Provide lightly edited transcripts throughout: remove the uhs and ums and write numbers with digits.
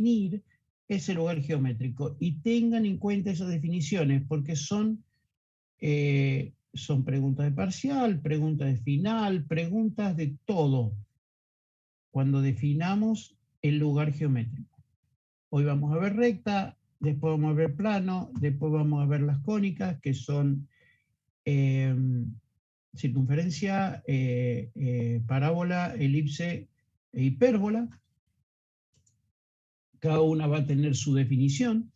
definir ese lugar geométrico. Y tengan en cuenta esas definiciones, porque son preguntas de parcial, preguntas de final, preguntas de todo, cuando definamos el lugar geométrico. Hoy vamos a ver recta, después vamos a ver plano, después vamos a ver las cónicas, que son circunferencia, parábola, elipse e hipérbola. Cada una va a tener su definición.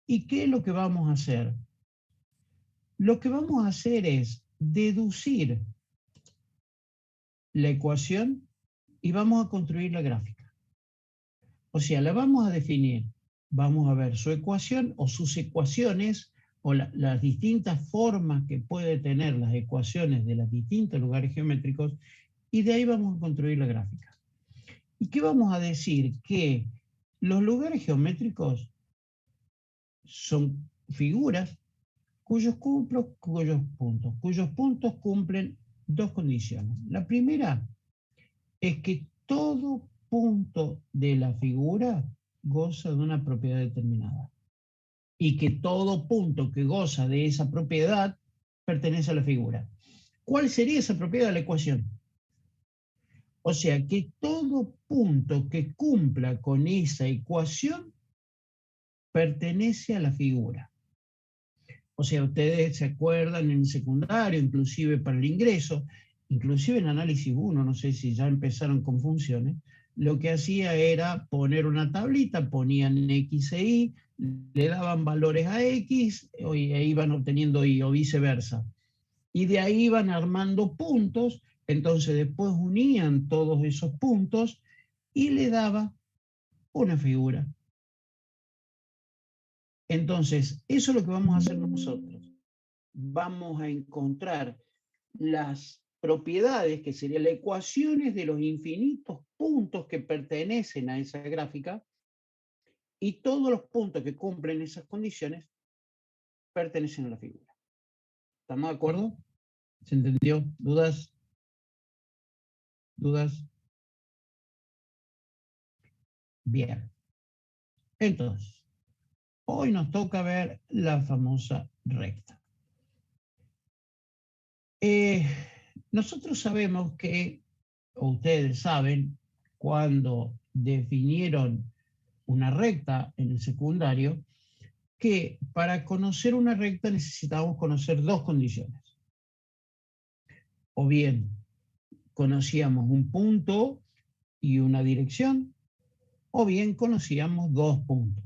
¿Y qué es lo que vamos a hacer? Lo que vamos a hacer es deducir la ecuación y vamos a construir la gráfica. O sea, la vamos a definir, vamos a ver su ecuación o sus ecuaciones o las distintas formas que puede tener las ecuaciones de los distintos lugares geométricos, y de ahí vamos a construir la gráfica. ¿Y qué vamos a decir? Que los lugares geométricos son figuras cuyos puntos cumplen dos condiciones. La primera es que todo punto de la figura goza de una propiedad determinada y que todo punto que goza de esa propiedad pertenece a la figura. ¿Cuál sería esa propiedad de la ecuación? O sea, que todo punto que cumpla con esa ecuación pertenece a la figura. O sea, ustedes se acuerdan en el secundario, inclusive para el ingreso, inclusive en análisis 1, no sé si ya empezaron con funciones, lo que hacía era poner una tablita, ponían X e Y, le daban valores a X e iban obteniendo Y, o viceversa. Y de ahí iban armando puntos, entonces después unían todos esos puntos y le daba una figura. Entonces, eso es lo que vamos a hacer nosotros. Vamos a encontrar las propiedades, que serían las ecuaciones de los infinitos puntos que pertenecen a esa gráfica, y todos los puntos que cumplen esas condiciones pertenecen a la figura. ¿Estamos de acuerdo? ¿Se entendió? ¿Dudas? ¿Dudas? Bien. Entonces, hoy nos toca ver la famosa recta. Nosotros sabemos que, o ustedes saben, cuando definieron una recta en el secundario, que para conocer una recta necesitábamos conocer dos condiciones. O bien conocíamos un punto y una dirección, o bien conocíamos dos puntos.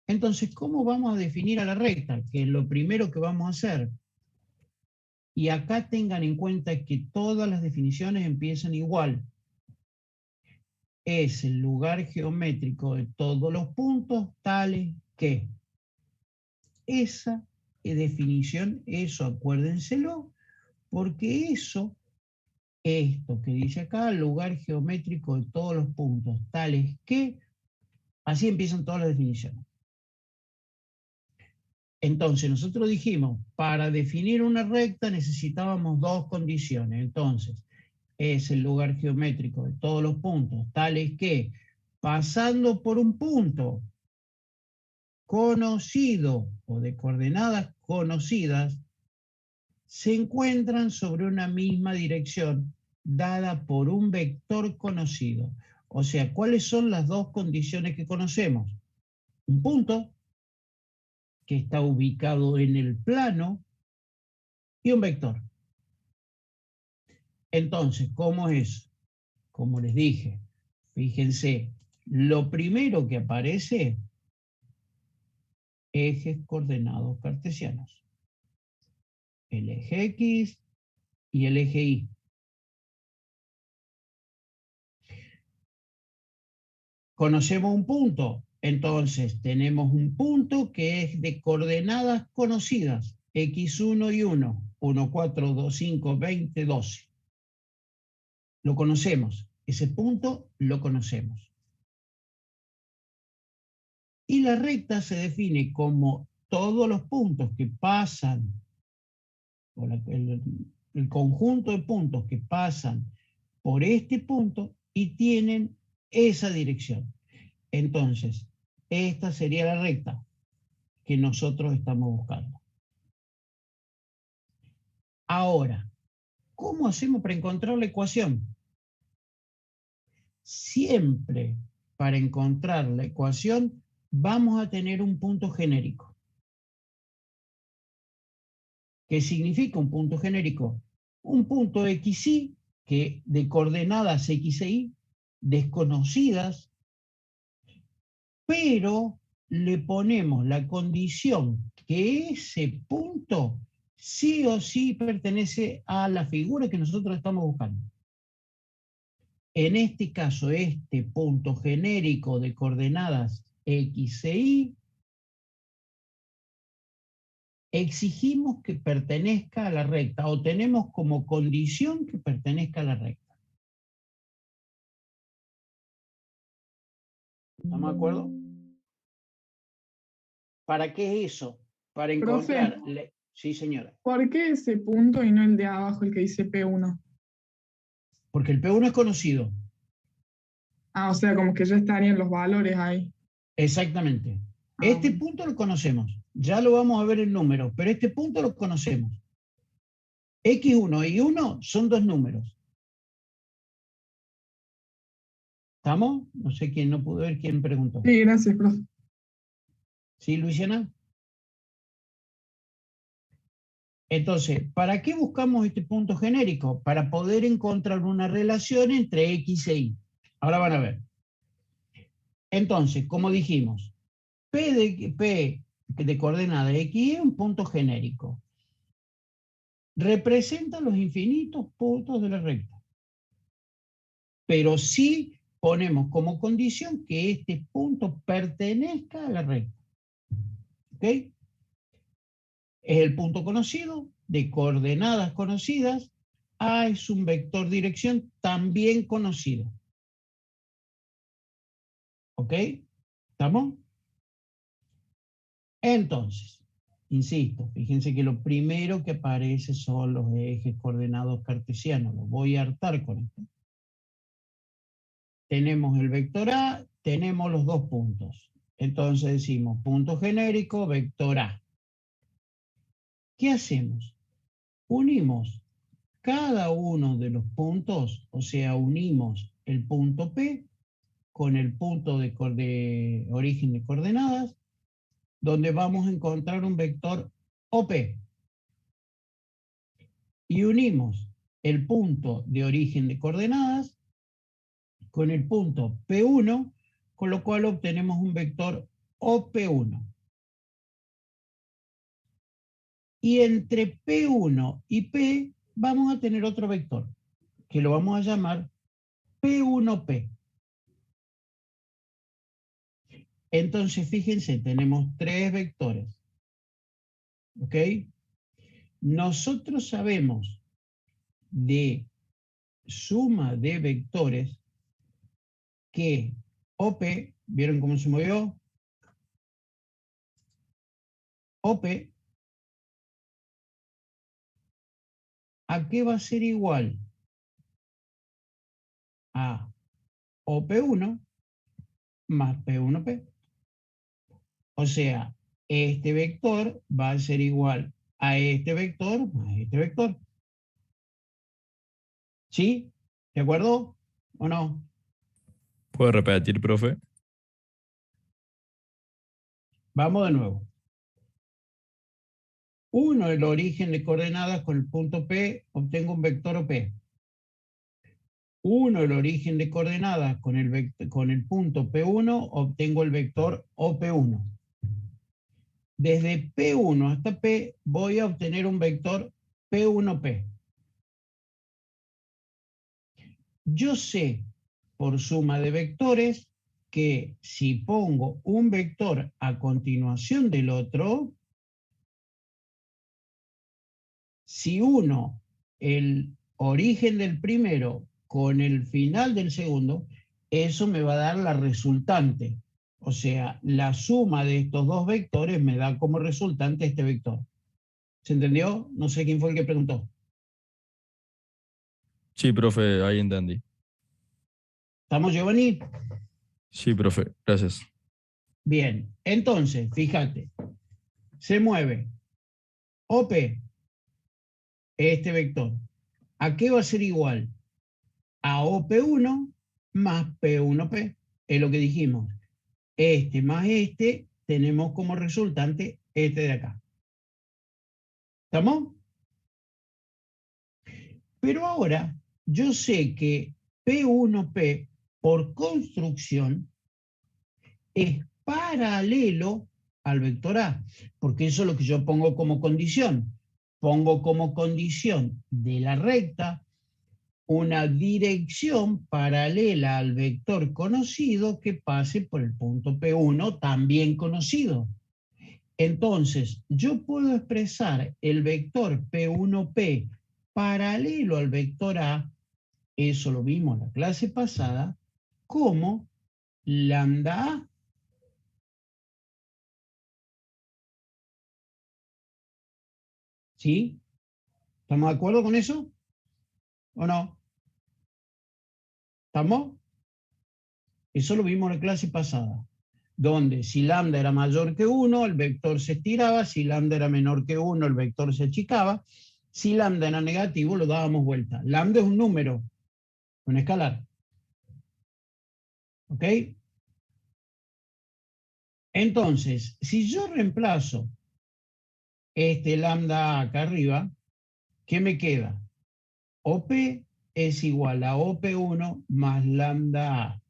Entonces, ¿cómo vamos a definir a la recta? Que es lo primero que vamos a hacer. Y acá tengan en cuenta que todas las definiciones empiezan igual. Es el lugar geométrico de todos los puntos tales que. Esa definición, eso acuérdenselo, porque esto que dice acá, lugar geométrico de todos los puntos tales que, así empiezan todas las definiciones. Entonces, nosotros dijimos, para definir una recta necesitábamos dos condiciones. Entonces, es el lugar geométrico de todos los puntos tales que, pasando por un punto conocido o de coordenadas conocidas, se encuentran sobre una misma dirección dada por un vector conocido. O sea, ¿cuáles son las dos condiciones que conocemos? Un punto que está ubicado en el plano y un vector. Entonces, ¿cómo es? Como les dije, fíjense, lo primero que aparece, ejes coordenados cartesianos. El eje X y el eje Y. Conocemos un punto, entonces tenemos un punto que es de coordenadas conocidas, x1 y 1, 1, 4, 2, 5, 20, 12. Lo conocemos, ese punto lo conocemos. Y la recta se define como todos los puntos que pasan, o el conjunto de puntos que pasan por este punto y tienen esa dirección. Entonces, esta sería la recta que nosotros estamos buscando. Ahora, ¿cómo hacemos para encontrar la ecuación? Siempre para encontrar la ecuación vamos a tener un punto genérico. ¿Qué significa un punto genérico? Un punto XY que de coordenadas X e Y desconocidas, pero le ponemos la condición que ese punto sí o sí pertenece a la figura que nosotros estamos buscando. En este caso, este punto genérico de coordenadas X e Y, exigimos que pertenezca a la recta o tenemos como condición que pertenezca a la recta. ¿Estamos de acuerdo? ¿Para qué es eso? Para Profe, encontrar... Sí, señora. ¿por qué ese punto y no el de abajo, el que dice P1? Porque el P1 es conocido. Ah, o sea, como que ya estarían los valores ahí. Exactamente. Ah, Este bueno. punto lo conocemos. Ya lo vamos a ver en números, pero este punto lo conocemos. X1 y 1 son dos números. ¿Estamos? No sé quién no pudo ver, quién preguntó. Sí, gracias, profe. ¿Sí, Luisiana? Entonces, ¿para qué buscamos este punto genérico? Para poder encontrar una relación entre X e Y. Ahora van a ver. Entonces, como dijimos, P de coordenada X es un punto genérico. Representa los infinitos puntos de la recta. Pero sí ponemos como condición que este punto pertenezca a la recta. ¿Ok? Es el punto conocido, de coordenadas conocidas. A es un vector dirección también conocido. ¿Ok? ¿Estamos? Entonces, insisto, fíjense que lo primero que aparece son los ejes coordenados cartesianos. Los voy a hartar con esto. Tenemos el vector A, tenemos los dos puntos. Entonces decimos punto genérico, vector A. ¿Qué hacemos? Unimos cada uno de los puntos, o sea, unimos el punto P con el punto de origen de coordenadas, donde vamos a encontrar un vector OP. Y unimos el punto de origen de coordenadas con el punto P1, con lo cual obtenemos un vector OP1. Y entre P1 y P vamos a tener otro vector, que lo vamos a llamar P1P. Entonces, fíjense, tenemos tres vectores. ¿Ok? Nosotros sabemos de suma de vectores que OP, ¿vieron cómo se movió? OP, ¿a qué va a ser igual? A OP1 más P1P. O sea, este vector va a ser igual a este vector más este vector. ¿Sí? ¿De acuerdo o no? ¿Puede repetir, profe? Vamos de nuevo. 1 el origen de coordenadas con el punto P, obtengo un vector OP. 1 el origen de coordenadas con el punto P1, obtengo el vector OP1. Desde P1 hasta P voy a obtener un vector P1P. Yo sé por suma de vectores que si pongo un vector a continuación del otro, si uno el origen del primero con el final del segundo, eso me va a dar la resultante. O sea, la suma de estos dos vectores me da como resultante este vector. ¿Se entendió? No sé quién fue el que preguntó. Sí, profe, ahí entendí. ¿Estamos, Giovanni? Sí, profe, gracias. Bien, entonces, fíjate, se mueve OP, este vector. ¿A qué va a ser igual? A OP1 más P1P. Es lo que dijimos. Este más este, tenemos como resultante este de acá. ¿Estamos? Pero ahora yo sé que P1P por construcción es paralelo al vector A, porque eso es lo que yo pongo como condición. Pongo como condición de la recta una dirección paralela al vector conocido que pase por el punto P1 también conocido. Entonces, yo puedo expresar el vector P1P paralelo al vector A, eso lo vimos en la clase pasada, como lambda A. ¿Sí? ¿Estamos de acuerdo con eso? ¿O no? ¿Estamos? Eso lo vimos en la clase pasada, donde si lambda era mayor que 1, el vector se estiraba, si lambda era menor que 1, el vector se achicaba, si lambda era negativo, lo dábamos vuelta. Lambda es un número, un escalar. ¿Ok? Entonces, si yo reemplazo este lambda acá arriba, ¿qué me queda? OP es igual a OP1 más lambda A,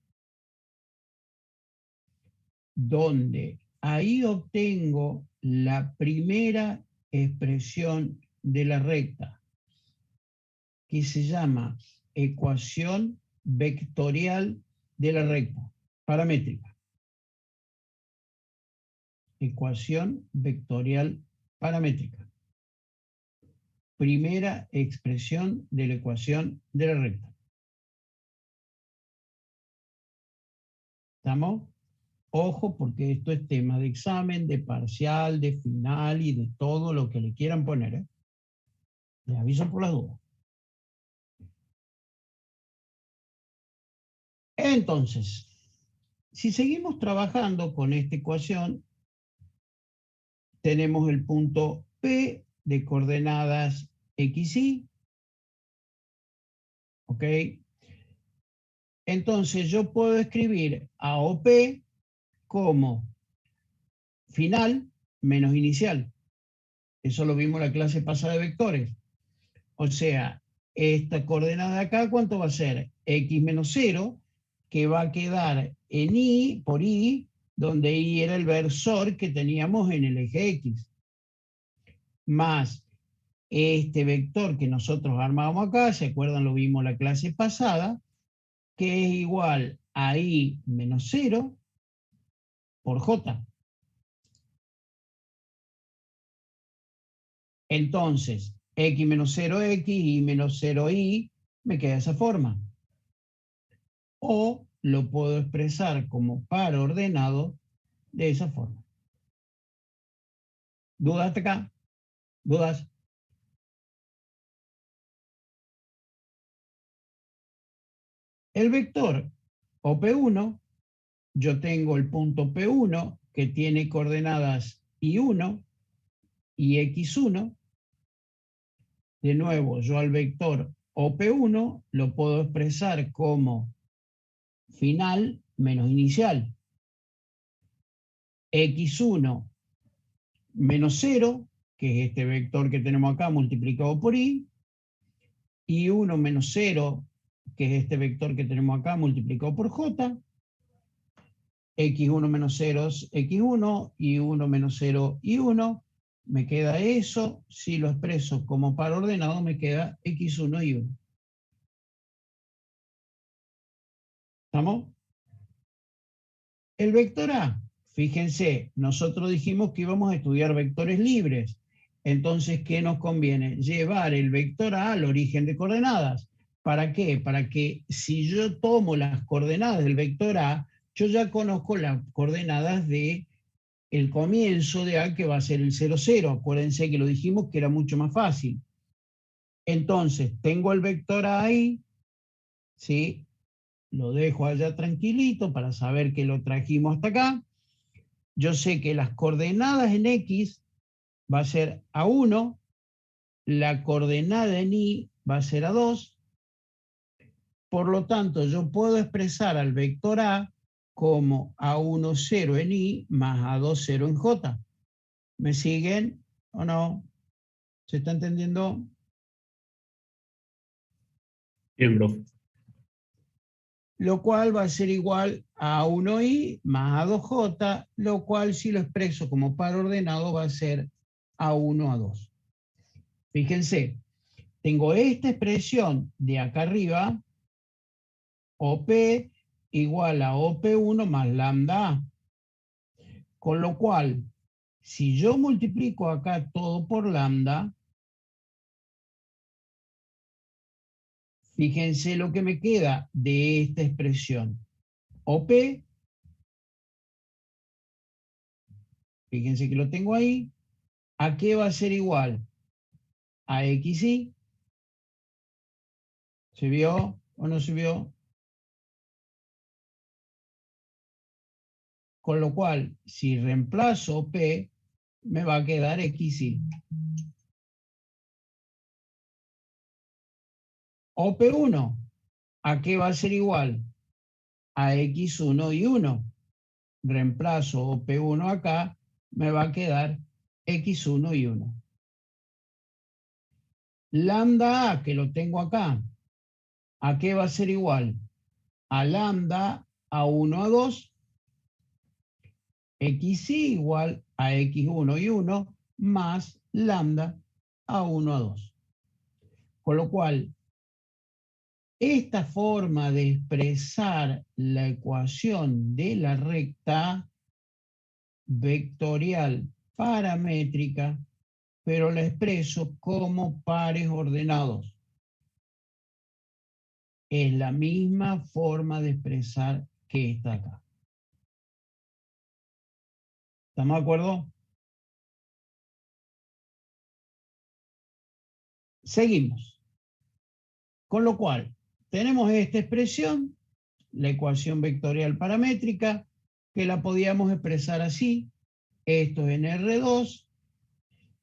donde ahí obtengo la primera expresión de la recta, que se llama ecuación vectorial de la recta, paramétrica. Ecuación vectorial paramétrica. Primera expresión de la ecuación de la recta. ¿Estamos? Ojo, porque esto es tema de examen, de parcial, de final y de todo lo que le quieran poner, ¿eh? Les aviso por las dudas. Entonces, si seguimos trabajando con esta ecuación, tenemos el punto P de coordenadas X, Y. ¿Ok? Entonces yo puedo escribir a OP como final menos inicial. Eso lo vimos en la clase pasada de vectores. O sea, esta coordenada de acá, ¿cuánto va a ser? X menos 0, que va a quedar en Y, por Y, donde Y era el versor que teníamos en el eje X, más este vector que nosotros armamos acá, ¿se acuerdan? Lo vimos en la clase pasada, que es igual a I menos 0 por J. Entonces, X menos 0X, Y menos 0Y, me queda de esa forma. O lo puedo expresar como par ordenado de esa forma. ¿Dudas hasta acá? ¿Dudas? El vector OP1, yo tengo el punto P1 que tiene coordenadas Y1 y X1. De nuevo, yo al vector OP1 lo puedo expresar como final menos inicial. X1 menos 0, que es este vector que tenemos acá multiplicado por Y, y 1 menos 0, que es este vector que tenemos acá multiplicado por J, x1 menos 0 es x1, y 1 menos 0, y1, me queda eso, si lo expreso como par ordenado me queda x1 y 1. ¿Estamos? El vector A, fíjense, nosotros dijimos que íbamos a estudiar vectores libres. Entonces, ¿qué nos conviene? Llevar el vector A al origen de coordenadas. ¿Para qué? Para que si yo tomo las coordenadas del vector A, yo ya conozco las coordenadas de el comienzo de A, que va a ser el 0, 0. Acuérdense que lo dijimos que era mucho más fácil. Entonces, tengo el vector A ahí, ¿sí? lo dejo allá tranquilito para saber que lo trajimos hasta acá. Yo sé que las coordenadas en X va a ser A1, la coordenada en Y va a ser A2. Por lo tanto, yo puedo expresar al vector A como A1, 0 en Y más A2, 0 en J. ¿Me siguen o no? ¿Se está entendiendo? Bien, profe. Lo cual va a ser igual a A1i más A2j, lo cual si lo expreso como par ordenado va a ser A1, A2. Fíjense, tengo esta expresión de acá arriba, OP igual a OP1 más lambda A. Con lo cual, si yo multiplico acá todo por lambda, fíjense lo que me queda de esta expresión. OP, fíjense que lo tengo ahí, ¿a qué va a ser igual? A XY. ¿Se vio o no se vio? Con lo cual, si reemplazo P, me va a quedar XY. OP1, ¿a qué va a ser igual? A X1 y 1. Reemplazo OP1 acá, me va a quedar X1 y 1. Lambda A, que lo tengo acá, ¿a qué va a ser igual? A lambda A1 a 2, XY igual a X1 y 1 más lambda A1 a 2. Con lo cual, esta forma de expresar la ecuación de la recta vectorial paramétrica, pero la expreso como pares ordenados. Es la misma forma de expresar que esta acá. ¿Estamos de acuerdo? Seguimos. Con lo cual, tenemos esta expresión, la ecuación vectorial paramétrica, que la podíamos expresar así. Esto es en R2.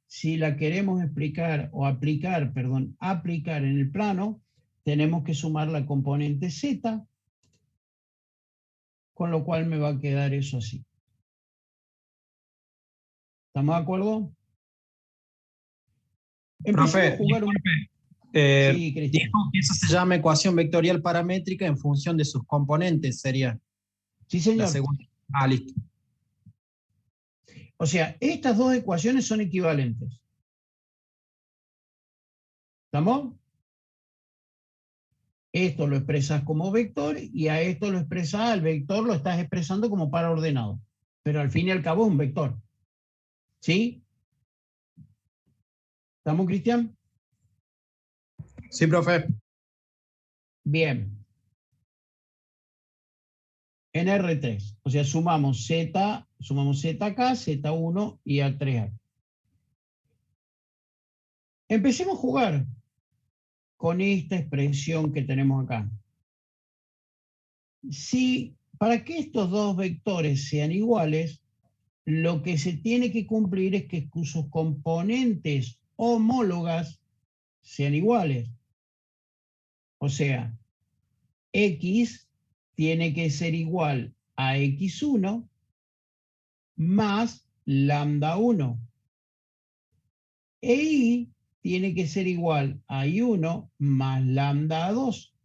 Si la queremos explicar o aplicar, perdón, aplicar en el plano, tenemos que sumar la componente Z, con lo cual me va a quedar eso así. ¿Estamos de acuerdo? Empecemos Profe, a jugar un... disculpe, Sí, Cristian. dijo que eso se llama ecuación vectorial paramétrica en función de sus componentes, sería Sí, la señor. segunda. Ah, listo. O sea, estas dos ecuaciones son equivalentes. ¿Estamos? Esto lo expresas como vector y a esto lo expresas, al vector lo estás expresando como par ordenado. Pero al fin y al cabo es un vector. ¿Sí? ¿Estamos, Cristian? Sí, profe. Bien. En R3. O sea, sumamos Z acá, Z1 y A3 acá. Empecemos a jugar con esta expresión que tenemos acá. Si para que estos dos vectores sean iguales, lo que se tiene que cumplir es que sus componentes homólogas sean iguales. O sea, X tiene que ser igual a X1 más lambda 1. E Y tiene que ser igual a I1 más lambda 2.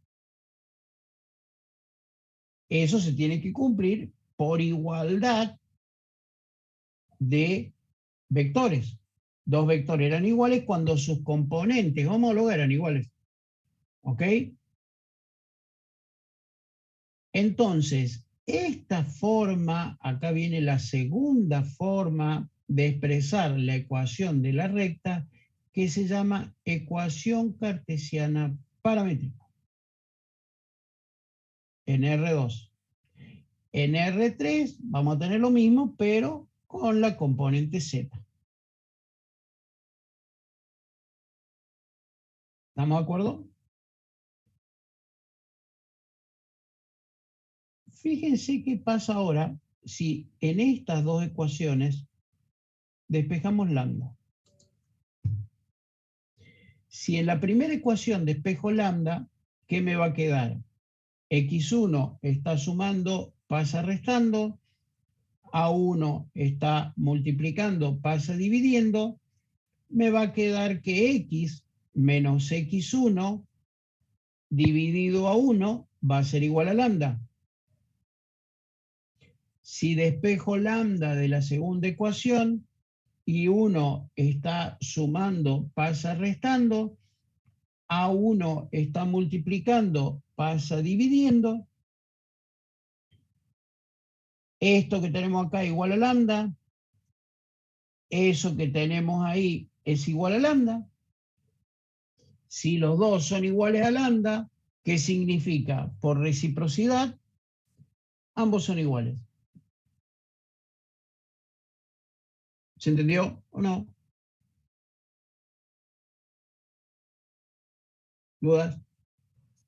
Eso se tiene que cumplir por igualdad de vectores. Dos vectores eran iguales cuando sus componentes homólogos eran iguales. ¿Ok? Entonces, esta forma, acá viene la segunda forma de expresar la ecuación de la recta, que se llama ecuación cartesiana paramétrica, en R2. En R3 vamos a tener lo mismo, pero con la componente Z. ¿Estamos de acuerdo? Fíjense qué pasa ahora si en estas dos ecuaciones despejamos lambda. Si en la primera ecuación despejo lambda, ¿qué me va a quedar? X1 está sumando, pasa restando, A1 está multiplicando, pasa dividiendo, me va a quedar que X menos X1 dividido a 1 va a ser igual a lambda. Si despejo lambda de la segunda ecuación y 1 está sumando, pasa restando, A1 está multiplicando, pasa dividiendo, esto que tenemos acá igual a lambda, eso que tenemos ahí es igual a lambda. Si los dos son iguales a lambda, ¿qué significa? Por reciprocidad, ambos son iguales. ¿Se entendió o no? ¿Dudas?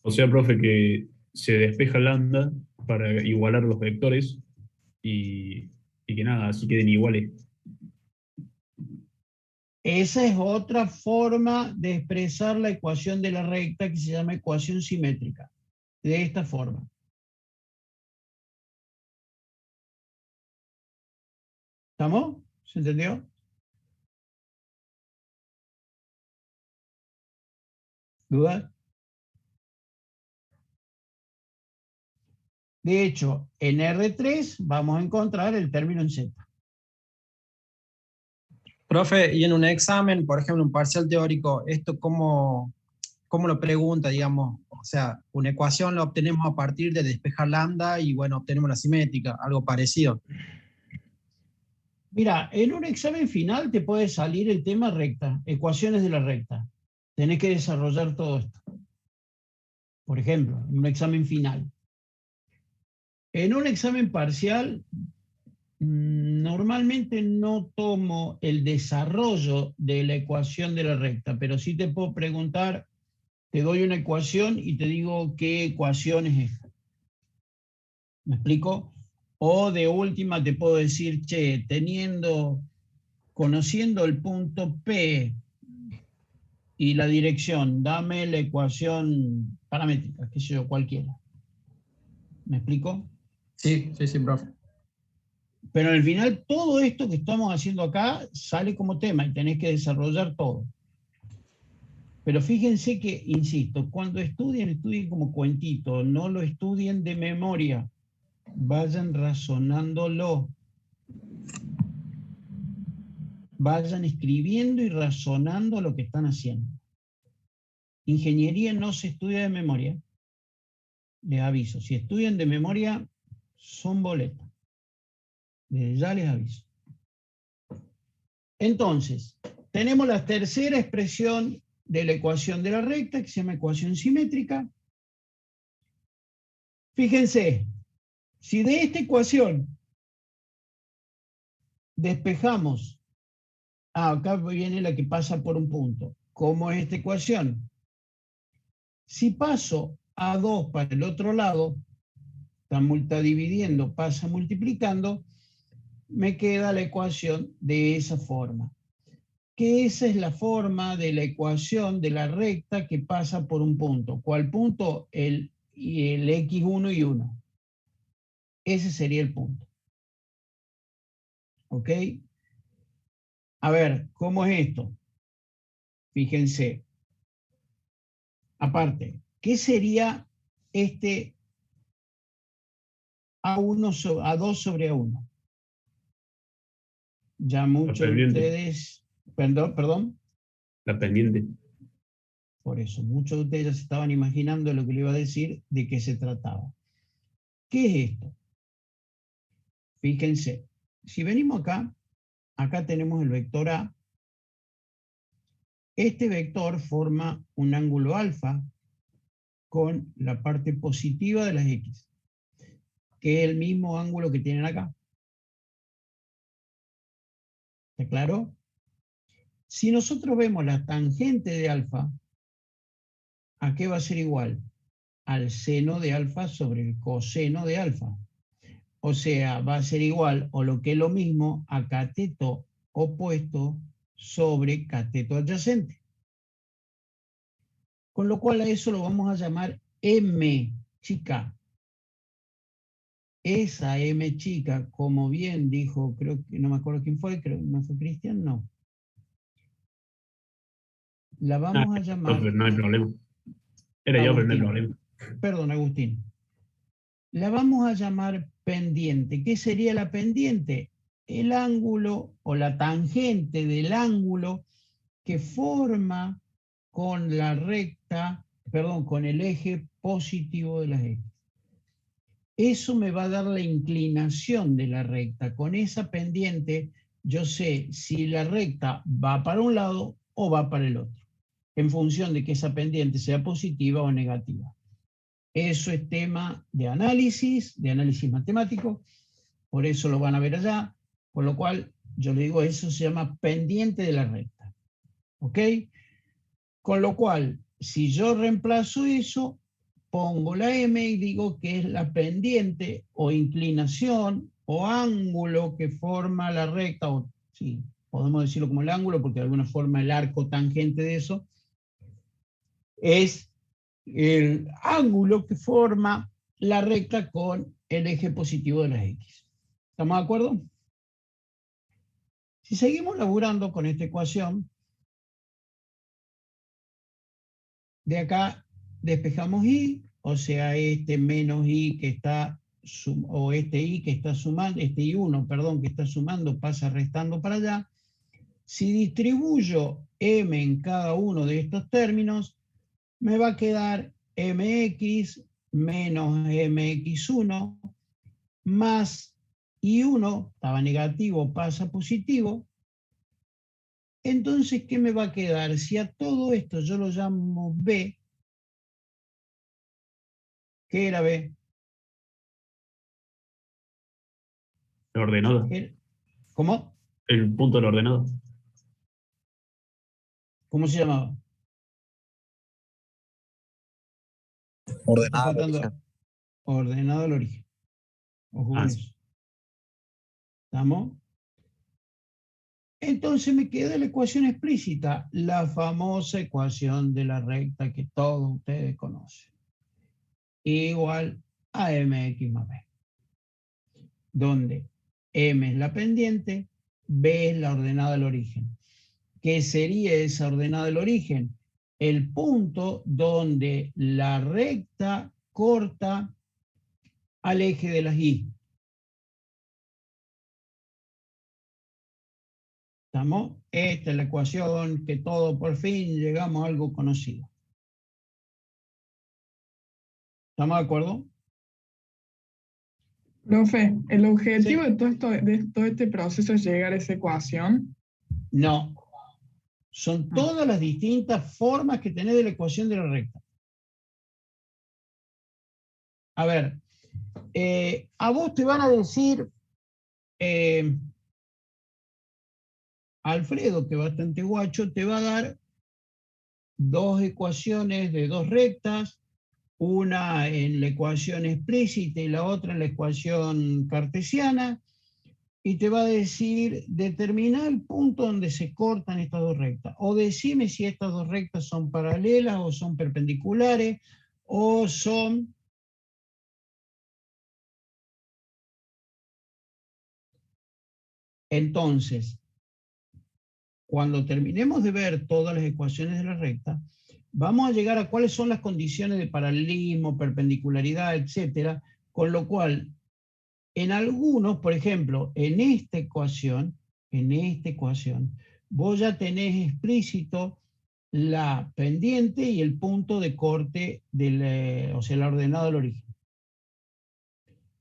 O sea, profe, que se despeja lambda para igualar los vectores y que nada, así queden iguales. Esa es otra forma de expresar la ecuación de la recta que se llama ecuación simétrica. De esta forma. ¿Estamos? ¿Se entendió? ¿Dudas? De hecho, en R3 vamos a encontrar el término en Z. Profe, y en un examen, por ejemplo, un parcial teórico, ¿esto cómo lo pregunta, digamos? O sea, una ecuación la obtenemos a partir de despejar lambda y, bueno, obtenemos la simétrica, algo parecido. Mira, en un examen final te puede salir el tema recta, ecuaciones de la recta. Tenés que desarrollar todo esto. Por ejemplo, en un examen final. En un examen parcial, normalmente no tomo el desarrollo de la ecuación de la recta, pero sí te puedo preguntar, te doy una ecuación y te digo qué ecuación es esta. ¿Me explico? O de última te puedo decir, che, conociendo el punto P y la dirección, dame la ecuación paramétrica, qué sé yo, cualquiera. ¿Me explico? Sí, profe. Pero al final todo esto que estamos haciendo acá sale como tema y tenés que desarrollar todo. Pero fíjense que, insisto, cuando estudien como cuentito, no lo estudien de memoria, vayan razonándolo. Vayan escribiendo y razonando lo que están haciendo. Ingeniería no se estudia de memoria. Les aviso, si estudian de memoria, son boletas. Desde ya les aviso. Entonces, tenemos la tercera expresión de la ecuación de la recta, que se llama ecuación simétrica. Fíjense, si de esta ecuación despejamos, acá viene la que pasa por un punto. ¿Cómo es esta ecuación? Si paso A2 para el otro lado, está dividiendo, pasa multiplicando, me queda la ecuación de esa forma. Que esa es la forma de la ecuación de la recta que pasa por un punto. ¿Cuál punto? El X1 y 1. Ese sería el punto. ¿Ok? A ver, ¿cómo es esto? Fíjense. Aparte, ¿qué sería este A2 sobre A1? Ya muchos de ustedes, perdón. La pendiente. Por eso, muchos de ustedes ya se estaban imaginando lo que le iba a decir, de qué se trataba. ¿Qué es esto? Fíjense, si venimos acá tenemos el vector A. Este vector forma un ángulo alfa con la parte positiva de las X, que es el mismo ángulo que tienen acá. ¿Está claro? Si nosotros vemos la tangente de alfa, ¿a qué va a ser igual? al seno de alfa sobre el coseno de alfa. O sea, va a ser igual, o lo que es lo mismo, a cateto opuesto sobre cateto adyacente. Con lo cual a eso lo vamos a llamar M chica. Esa M chica, como bien dijo, creo que no me acuerdo quién fue, creo que no fue Cristian, no. La vamos a llamar... Profe, no hay problema. Era yo, pero no hay Agustín. problema. Perdón, Agustín. La vamos a llamar pendiente. ¿Qué sería la pendiente? El ángulo o la tangente del ángulo que forma con la recta, perdón, con el eje positivo de las X. Eso me va a dar la inclinación de la recta. Con esa pendiente yo sé si la recta va para un lado o va para el otro, en función de que esa pendiente sea positiva o negativa. Eso es tema de análisis matemático, por eso lo van a ver allá, por lo cual yo le digo, eso se llama pendiente de la recta. ¿Ok? Con lo cual, si yo reemplazo eso, pongo la M y digo que es la pendiente o inclinación o ángulo que forma la recta, o sí, podemos decirlo como el ángulo, porque de alguna forma el arco tangente de eso es el ángulo que forma la recta con el eje positivo de las X. ¿Estamos de acuerdo? Si seguimos laburando con esta ecuación, de acá despejamos y, o sea, este menos y que está, o este y que está sumando, este y1, perdón, que está sumando, pasa restando para allá. Si distribuyo m en cada uno de estos términos, me va a quedar mx menos mx1 más y1, estaba negativo, pasa positivo. Entonces, ¿qué me va a quedar? Si a todo esto yo lo llamo b, ¿qué era b? El ordenado. ¿Cómo? El punto del ordenado. ¿Cómo se llamaba? Ordenado al origen. Ordenado al origen. Ojo con sí. eso. ¿Estamos? Entonces me queda la ecuación explícita, la famosa ecuación de la recta que todos ustedes conocen. Igual a mx más b. Donde m es la pendiente, b es la ordenada del origen. ¿Qué sería esa ordenada del origen? El punto donde la recta corta al eje de las y. ¿Estamos? Esta es la ecuación que todos por fin llegamos a algo conocido. ¿Estamos de acuerdo? Profe, ¿el objetivo Sí. de todo este proceso es llegar a esa ecuación? No. Son todas las distintas formas que tenés de la ecuación de la recta. A ver, a vos te van a decir, Alfredo, que bastante guacho, te va a dar dos ecuaciones de dos rectas, una en la ecuación explícita y la otra en la ecuación cartesiana, y te va a decir, determina el punto donde se cortan estas dos rectas, o decime si estas dos rectas son paralelas o son perpendiculares, o son... Entonces, cuando terminemos de ver todas las ecuaciones de la recta, vamos a llegar a cuáles son las condiciones de paralelismo, perpendicularidad, etcétera, con lo cual, en algunos, por ejemplo, en esta ecuación, vos ya tenés explícito la pendiente y el punto de corte, o sea, la ordenada del origen.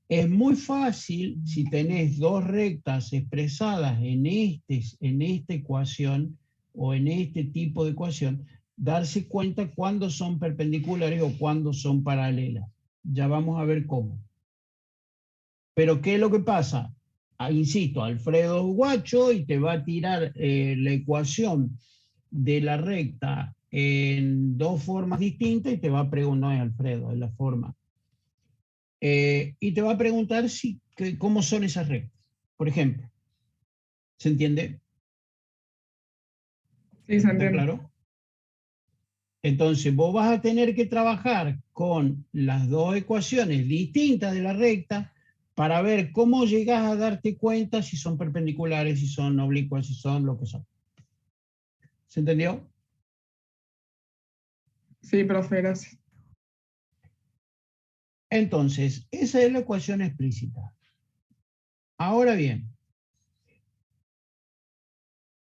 Es muy fácil, si tenés dos rectas expresadas en esta ecuación o en este tipo de ecuación, darse cuenta cuándo son perpendiculares o cuándo son paralelas. Ya vamos a ver cómo. Pero ¿qué es lo que pasa? Insisto, Alfredo es guacho y te va a tirar la ecuación de la recta en dos formas distintas y te va a preguntar, no es Alfredo, es la forma. Y te va a preguntar cómo son esas rectas. Por ejemplo, ¿se entiende? Sí, se ¿Está entiende. claro? Entonces, vos vas a tener que trabajar con las dos ecuaciones distintas de la recta para ver cómo llegás a darte cuenta si son perpendiculares, si son oblicuas, si son lo que son. ¿Se entendió? Sí, profe, gracias. Entonces, esa es la ecuación explícita. Ahora bien,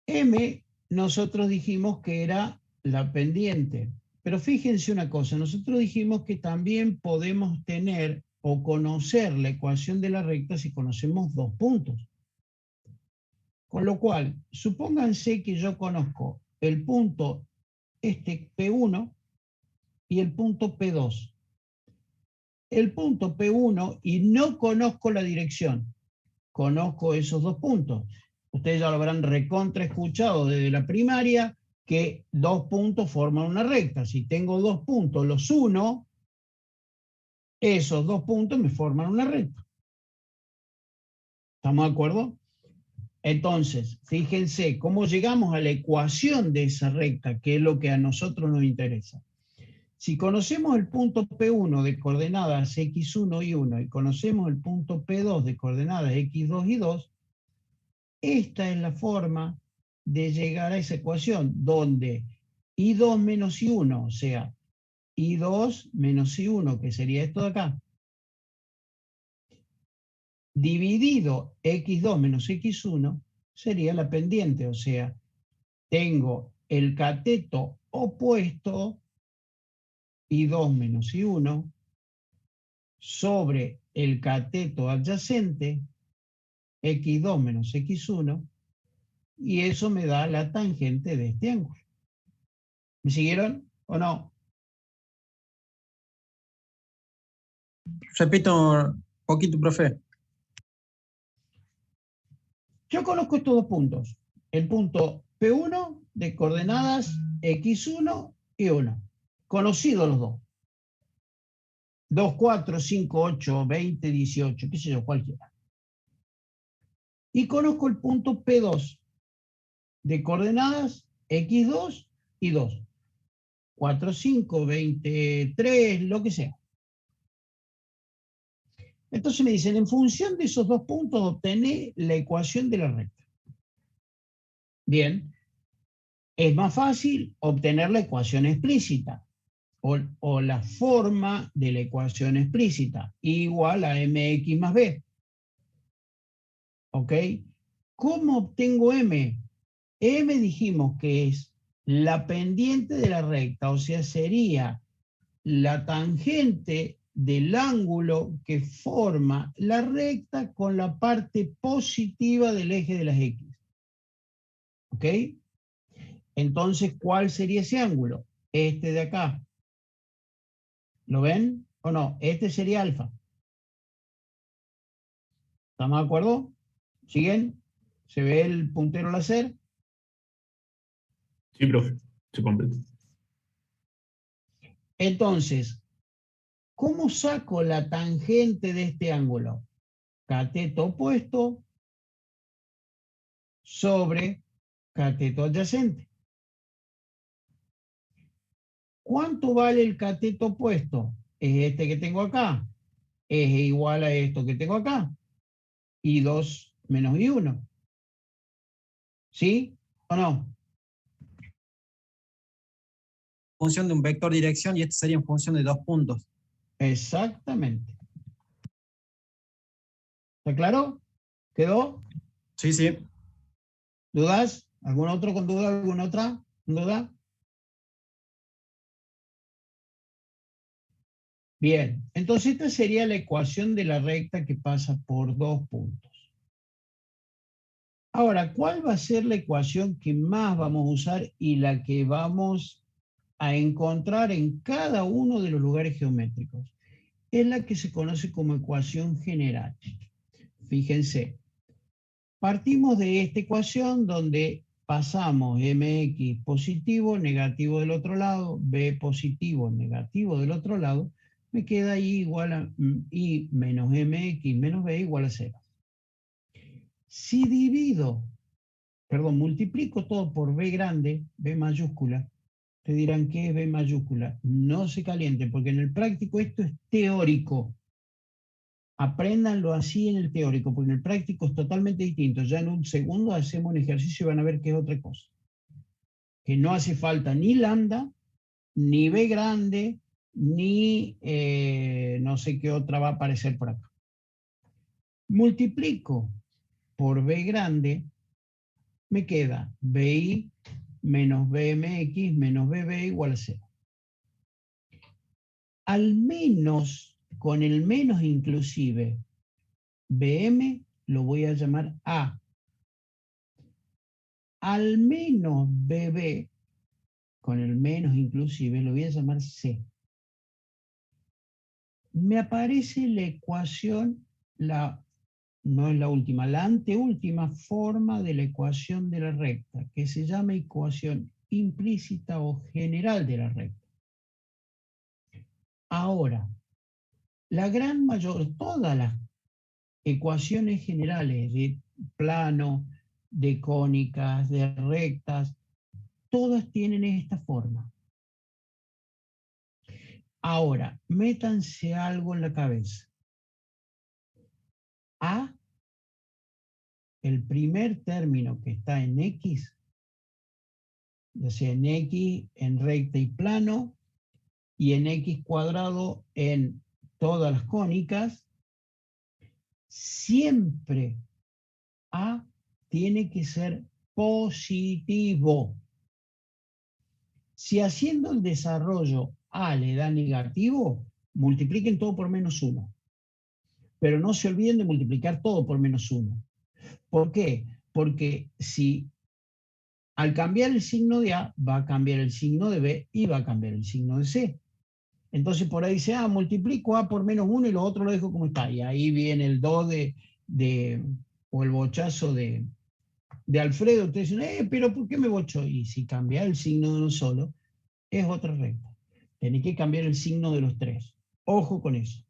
M nosotros dijimos que era la pendiente. Pero fíjense una cosa, nosotros dijimos que también podemos tener o conocer la ecuación de la recta si conocemos dos puntos. Con lo cual, supónganse que yo conozco el punto P1 y el punto P2. El punto P1 y no conozco la dirección. Conozco esos dos puntos. Ustedes ya lo habrán recontra escuchado desde la primaria que dos puntos forman una recta. Si tengo dos puntos, los uno, esos dos puntos me forman una recta. ¿Estamos de acuerdo? Entonces, fíjense cómo llegamos a la ecuación de esa recta, que es lo que a nosotros nos interesa. Si conocemos el punto P1 de coordenadas x1 y 1 y conocemos el punto P2 de coordenadas x2 y 2, esta es la forma de llegar a esa ecuación, donde I2 menos I1, o sea, I2 menos I1, que sería esto de acá, dividido x2 menos x1, sería la pendiente, o sea, tengo el cateto opuesto, I2 menos I1, sobre el cateto adyacente, x2 menos x1, y eso me da la tangente de este ángulo. ¿Me siguieron o no? Repito un poquito, profe. Yo conozco estos dos puntos. El punto P1 de coordenadas x1 y 1. Conocidos los dos. 2, 4, 5, 8, 20, 18, qué sé yo, cualquiera. Y conozco el punto P2 de coordenadas x2 y 2. 4, 5, 23, lo que sea. Entonces me dicen, en función de esos dos puntos, obtener la ecuación de la recta. Bien, es más fácil obtener la ecuación explícita o la forma de la ecuación explícita, igual a mx más b. ¿Ok? ¿Cómo obtengo m? M dijimos que es la pendiente de la recta, o sea, sería la tangente del ángulo que forma la recta con la parte positiva del eje de las X. ¿Ok? Entonces, ¿cuál sería ese ángulo? Este de acá. ¿Lo ven o no? Este sería alfa. ¿Estamos de acuerdo? ¿Siguen? ¿Se ve el puntero láser? Sí, profe, se completa. Entonces, ¿cómo saco la tangente de este ángulo? Cateto opuesto sobre cateto adyacente. ¿Cuánto vale el cateto opuesto? Es este que tengo acá. Es igual a esto que tengo acá. I2 menos I1. ¿Sí o no? Función de un vector dirección y este sería en función de dos puntos. Exactamente. ¿Está claro? ¿Quedó? Sí, sí. ¿Dudas? ¿Algún otro con duda? ¿Alguna otra con duda? Bien, entonces esta sería la ecuación de la recta que pasa por dos puntos. Ahora, ¿cuál va a ser la ecuación que más vamos a usar y la que vamos a encontrar en cada uno de los lugares geométricos? Es la que se conoce como ecuación general. Fíjense, partimos de esta ecuación donde pasamos mx positivo, negativo del otro lado, b positivo, negativo del otro lado, me queda y igual a y menos mx menos b igual a 0. Si multiplico todo por b grande, b mayúscula, te dirán, ¿qué es b mayúscula? No se calienten, porque en el práctico esto es teórico. Apréndanlo así en el teórico, porque en el práctico es totalmente distinto. Ya en un segundo hacemos un ejercicio y van a ver que es otra cosa. Que no hace falta ni lambda, ni b grande, ni no sé qué otra va a aparecer por acá. Multiplico por b grande, me queda bi menos bmx menos bb igual a 0. Al menos, con el menos inclusive, bm lo voy a llamar a. Al menos bb, con el menos inclusive, lo voy a llamar c. Me aparece la ecuación, no es la última, la anteúltima forma de la ecuación de la recta, que se llama ecuación implícita o general de la recta. Ahora, todas las ecuaciones generales de plano, de cónicas, de rectas, todas tienen esta forma. Ahora, métanse algo en la cabeza. A, el primer término que está en X, ya sea en X, en recta y plano, y en X cuadrado en todas las cónicas, siempre A tiene que ser positivo. Si haciendo el desarrollo A le da negativo, multipliquen todo por menos 1. Pero no se olviden de multiplicar todo por menos 1. ¿Por qué? Porque si al cambiar el signo de A, va a cambiar el signo de B y va a cambiar el signo de C. Entonces por ahí dice, multiplico A por menos 1 y lo otro lo dejo como está. Y ahí viene el 2 o el bochazo de Alfredo. Ustedes dicen, pero ¿por qué me bochó? Y si cambia el signo de uno solo, es otra recta. Tenés que cambiar el signo de los tres. Ojo con eso.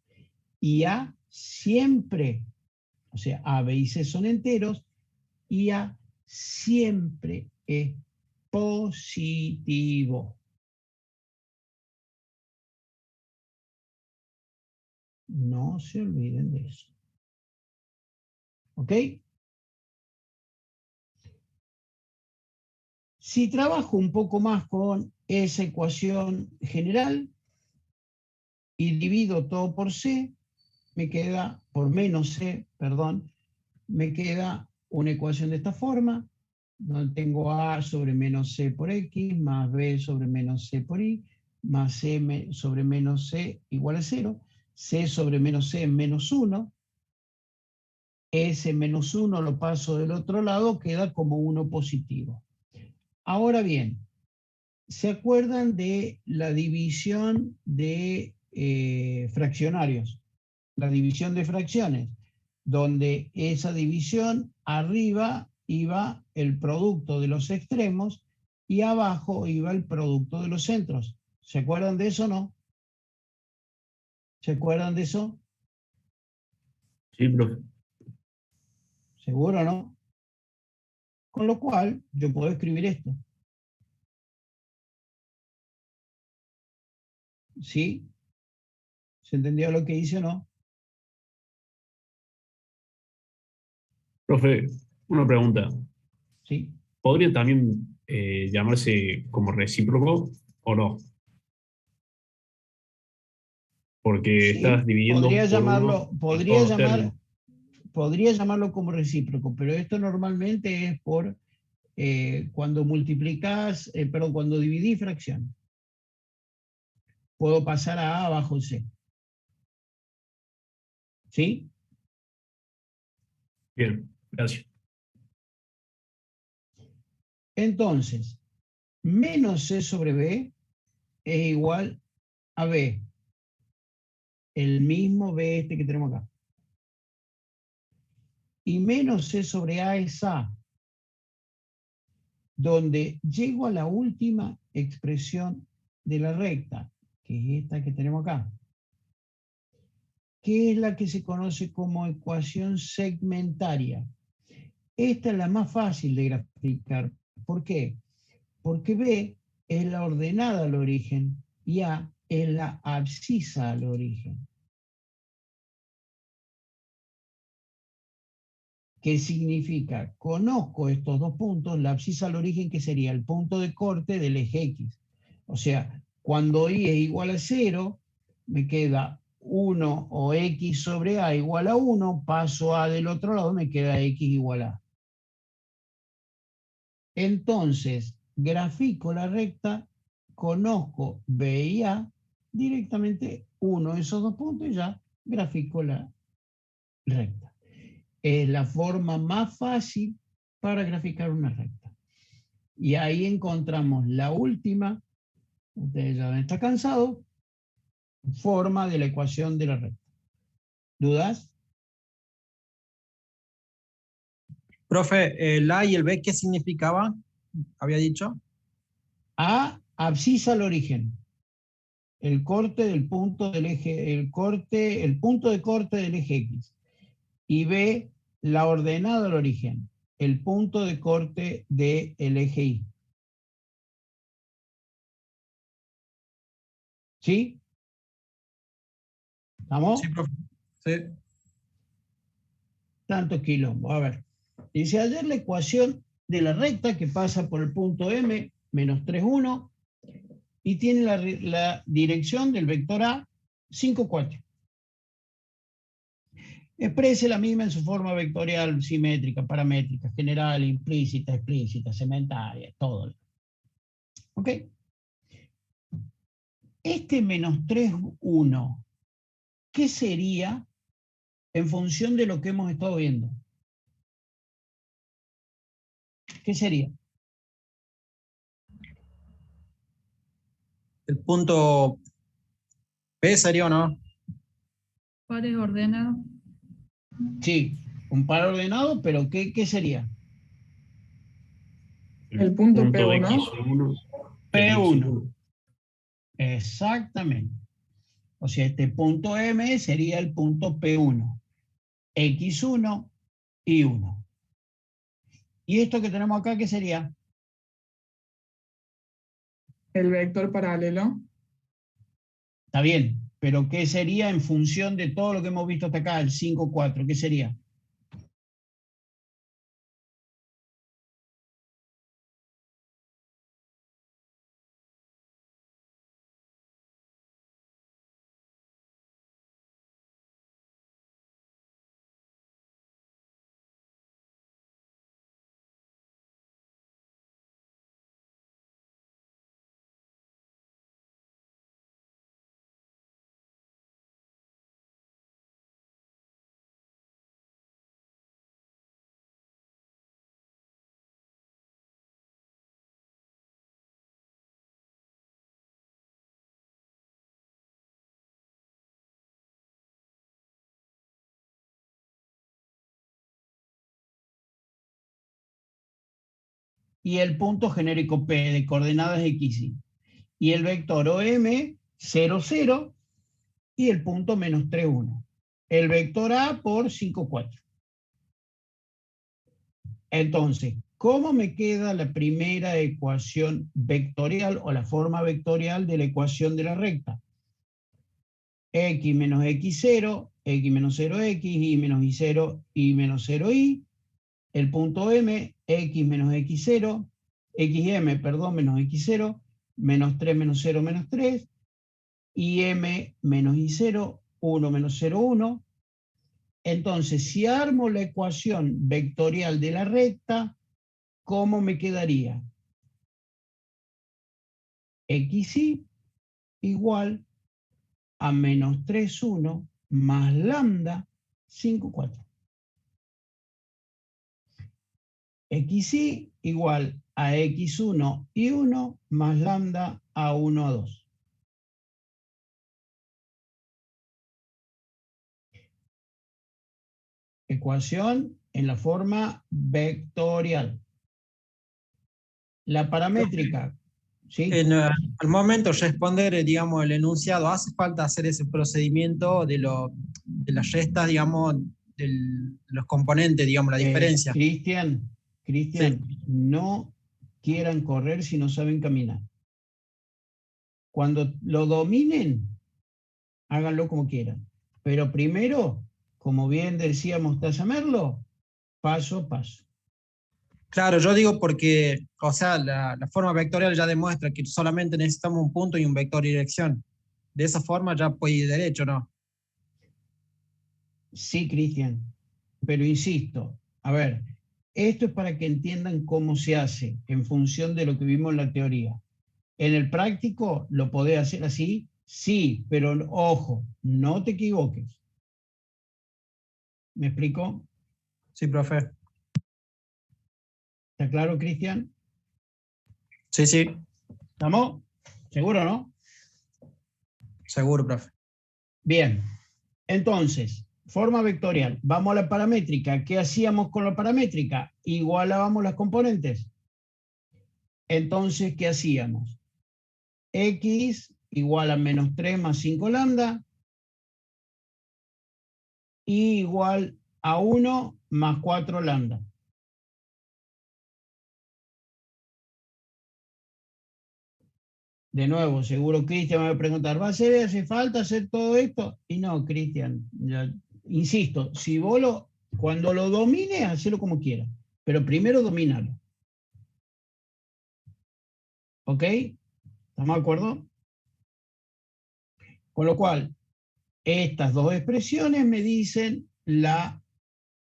Y A siempre, o sea, A, B y C son enteros, y A siempre es positivo. No se olviden de eso. ¿Ok? Si trabajo un poco más con esa ecuación general y divido todo por C, me queda, por menos C, perdón, me queda una ecuación de esta forma, donde tengo A sobre menos C por X, más B sobre menos C por Y, más C sobre menos C igual a 0, C sobre menos C es menos 1, ese menos 1 lo paso del otro lado, queda como 1 positivo. Ahora bien, ¿se acuerdan de la división de fraccionarios? La división de fracciones, donde esa división arriba iba el producto de los extremos y abajo iba el producto de los centros. ¿Se acuerdan de eso o no? ¿Se acuerdan de eso? Sí, profe. ¿Seguro no? Con lo cual, yo puedo escribir esto. ¿Sí? ¿Se entendió lo que hice o no? Profe, una pregunta. ¿Sí? ¿Podría también llamarse como recíproco o no? Porque estás Sí, dividiendo por uno por todos los términos. podría llamarlo como recíproco, pero esto normalmente es por cuando multiplicas, perdón, cuando dividís fracción. Puedo pasar a A bajo C. ¿Sí? Bien, gracias. Entonces, menos C sobre B es igual a B. El mismo B este que tenemos acá. Y menos C sobre A es A. donde llego a la última expresión de la recta, que es esta que tenemos acá, que es la que se conoce como ecuación segmentaria. Esta es la más fácil de graficar. ¿Por qué? Porque B es la ordenada al origen y A es la abscisa al origen. ¿Qué significa? Conozco estos dos puntos, la abscisa al origen, que sería el punto de corte del eje X. O sea, cuando Y es igual a 0, me queda 1 o X sobre A igual a 1, paso A del otro lado, me queda X igual a. Entonces, grafico la recta, conozco B y A, directamente uno de esos dos puntos y ya grafico la recta. Es la forma más fácil para graficar una recta. Y ahí encontramos la última, ustedes ya deben estar cansados, forma de la ecuación de la recta. ¿Dudas? Profe, el A y el B, ¿qué significaba? Había dicho. A, abscisa al origen. El corte del punto del eje, el punto de corte del eje X. Y B, la ordenada al origen, el punto de corte del eje Y. ¿Sí? ¿Estamos? Sí, profe. Sí. Tanto quilombo. A ver. Dice ayer la ecuación de la recta que pasa por el punto M, menos 3, 1, y tiene la dirección del vector A, 5, 4. Exprese la misma en su forma vectorial, simétrica, paramétrica, general, implícita, explícita, segmentaria, todo. ¿Ok? Este menos 3, 1, ¿qué sería en función de lo que hemos estado viendo? ¿Qué sería? El punto P sería o no. Pares ordenados. Sí, un par ordenado, pero ¿qué sería? El punto P1. X1, P1. X1. Exactamente. O sea, este punto M sería el punto P1, X1 y 1. ¿Y esto que tenemos acá qué sería? El vector paralelo. Está bien, pero ¿qué sería en función de todo lo que hemos visto hasta acá, el 5, 4? ¿Qué sería? Y el punto genérico P de coordenadas X, Y. Y el vector OM, 0, 0, y el punto menos 3, 1. El vector A por 5, 4. Entonces, ¿cómo me queda la primera ecuación vectorial o la forma vectorial de la ecuación de la recta? X menos X0, X menos 0X, Y menos Y0, Y menos 0Y. El punto M, X menos X0, XM, perdón, menos X0, menos 3 menos 0 menos 3, y M menos Y0, 1 menos 0, 1. Entonces, si armo la ecuación vectorial de la recta, ¿cómo me quedaría? XY igual a menos 3, 1 más lambda 5, 4. XY igual a X1 y 1 más lambda a 1 a 2. Ecuación en la forma vectorial. La paramétrica, ¿sí? Al momento de responder, digamos, el enunciado, ¿hace falta hacer ese procedimiento de las restas, digamos, de los componentes, digamos, la diferencia? Cristian, Sí. no quieran correr si no saben caminar. Cuando lo dominen, háganlo como quieran. Pero primero, como bien decía Mostaza Merlo, paso a paso. Claro, yo digo porque, o sea, la forma vectorial ya demuestra que solamente necesitamos un punto y un vector y dirección. De esa forma ya puede ir derecho, ¿no? Sí, Cristian, pero insisto, a ver, esto es para que entiendan cómo se hace en función de lo que vimos en la teoría. En el práctico, ¿lo podés hacer así? Sí, pero ojo, no te equivoques. ¿Me explico? Sí, profe. ¿Está claro, Cristian? Sí, sí, ¿Estamos? ¿Seguro, no? seguro, profe. Bien, entonces, forma vectorial. Vamos a la paramétrica. ¿Qué hacíamos con la paramétrica? Igualábamos las componentes. Entonces, ¿qué hacíamos? X igual a menos 3 más 5 lambda, y igual a 1 más 4 lambda. De nuevo, seguro Cristian me va a preguntar, ¿hace falta hacer todo esto? Y no, Cristian, insisto, si cuando lo domines, hacelo como quieras, pero primero domínalo. ¿Ok? ¿Estamos de acuerdo? Con lo cual, estas dos expresiones me dicen la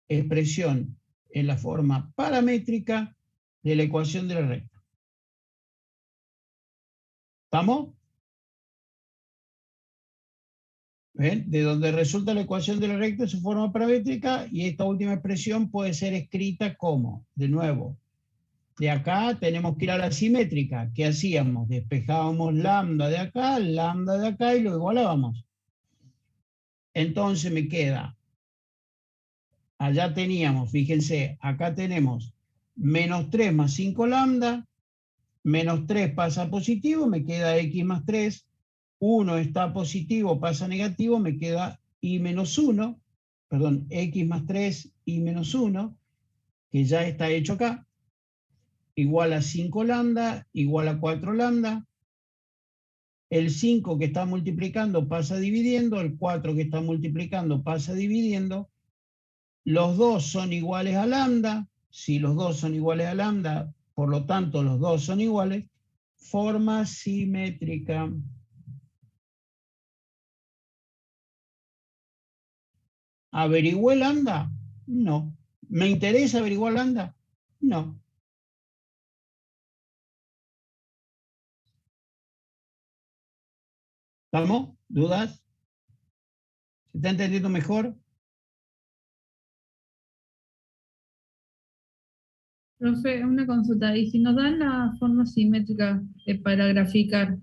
expresión en la forma paramétrica de la ecuación de la recta. ¿Estamos? ¿Ven? De donde resulta la ecuación de la recta en su forma paramétrica, y esta última expresión puede ser escrita como, de nuevo, de acá tenemos que ir a la simétrica. ¿Qué hacíamos? Despejábamos lambda de acá y lo igualábamos. Entonces me queda, allá teníamos, fíjense, acá tenemos menos 3 más 5 lambda, menos 3 pasa a positivo, me queda x más 3, 1 está positivo, pasa a negativo, me queda y menos 1, perdón, x más 3 y menos 1, que ya está hecho acá, igual a 5 lambda, igual a 4 lambda. El 5 que está multiplicando pasa dividiendo, el 4 que está multiplicando pasa dividiendo. Los dos son iguales a lambda. Si los dos son iguales a lambda, por lo tanto los dos son iguales. Forma simétrica. ¿Averigüé lambda? No. ¿Me interesa averiguar lambda? No. ¿Estamos? ¿Dudas? ¿Se está entendiendo mejor? Profe, una consulta. Y si nos dan la forma simétrica para graficar,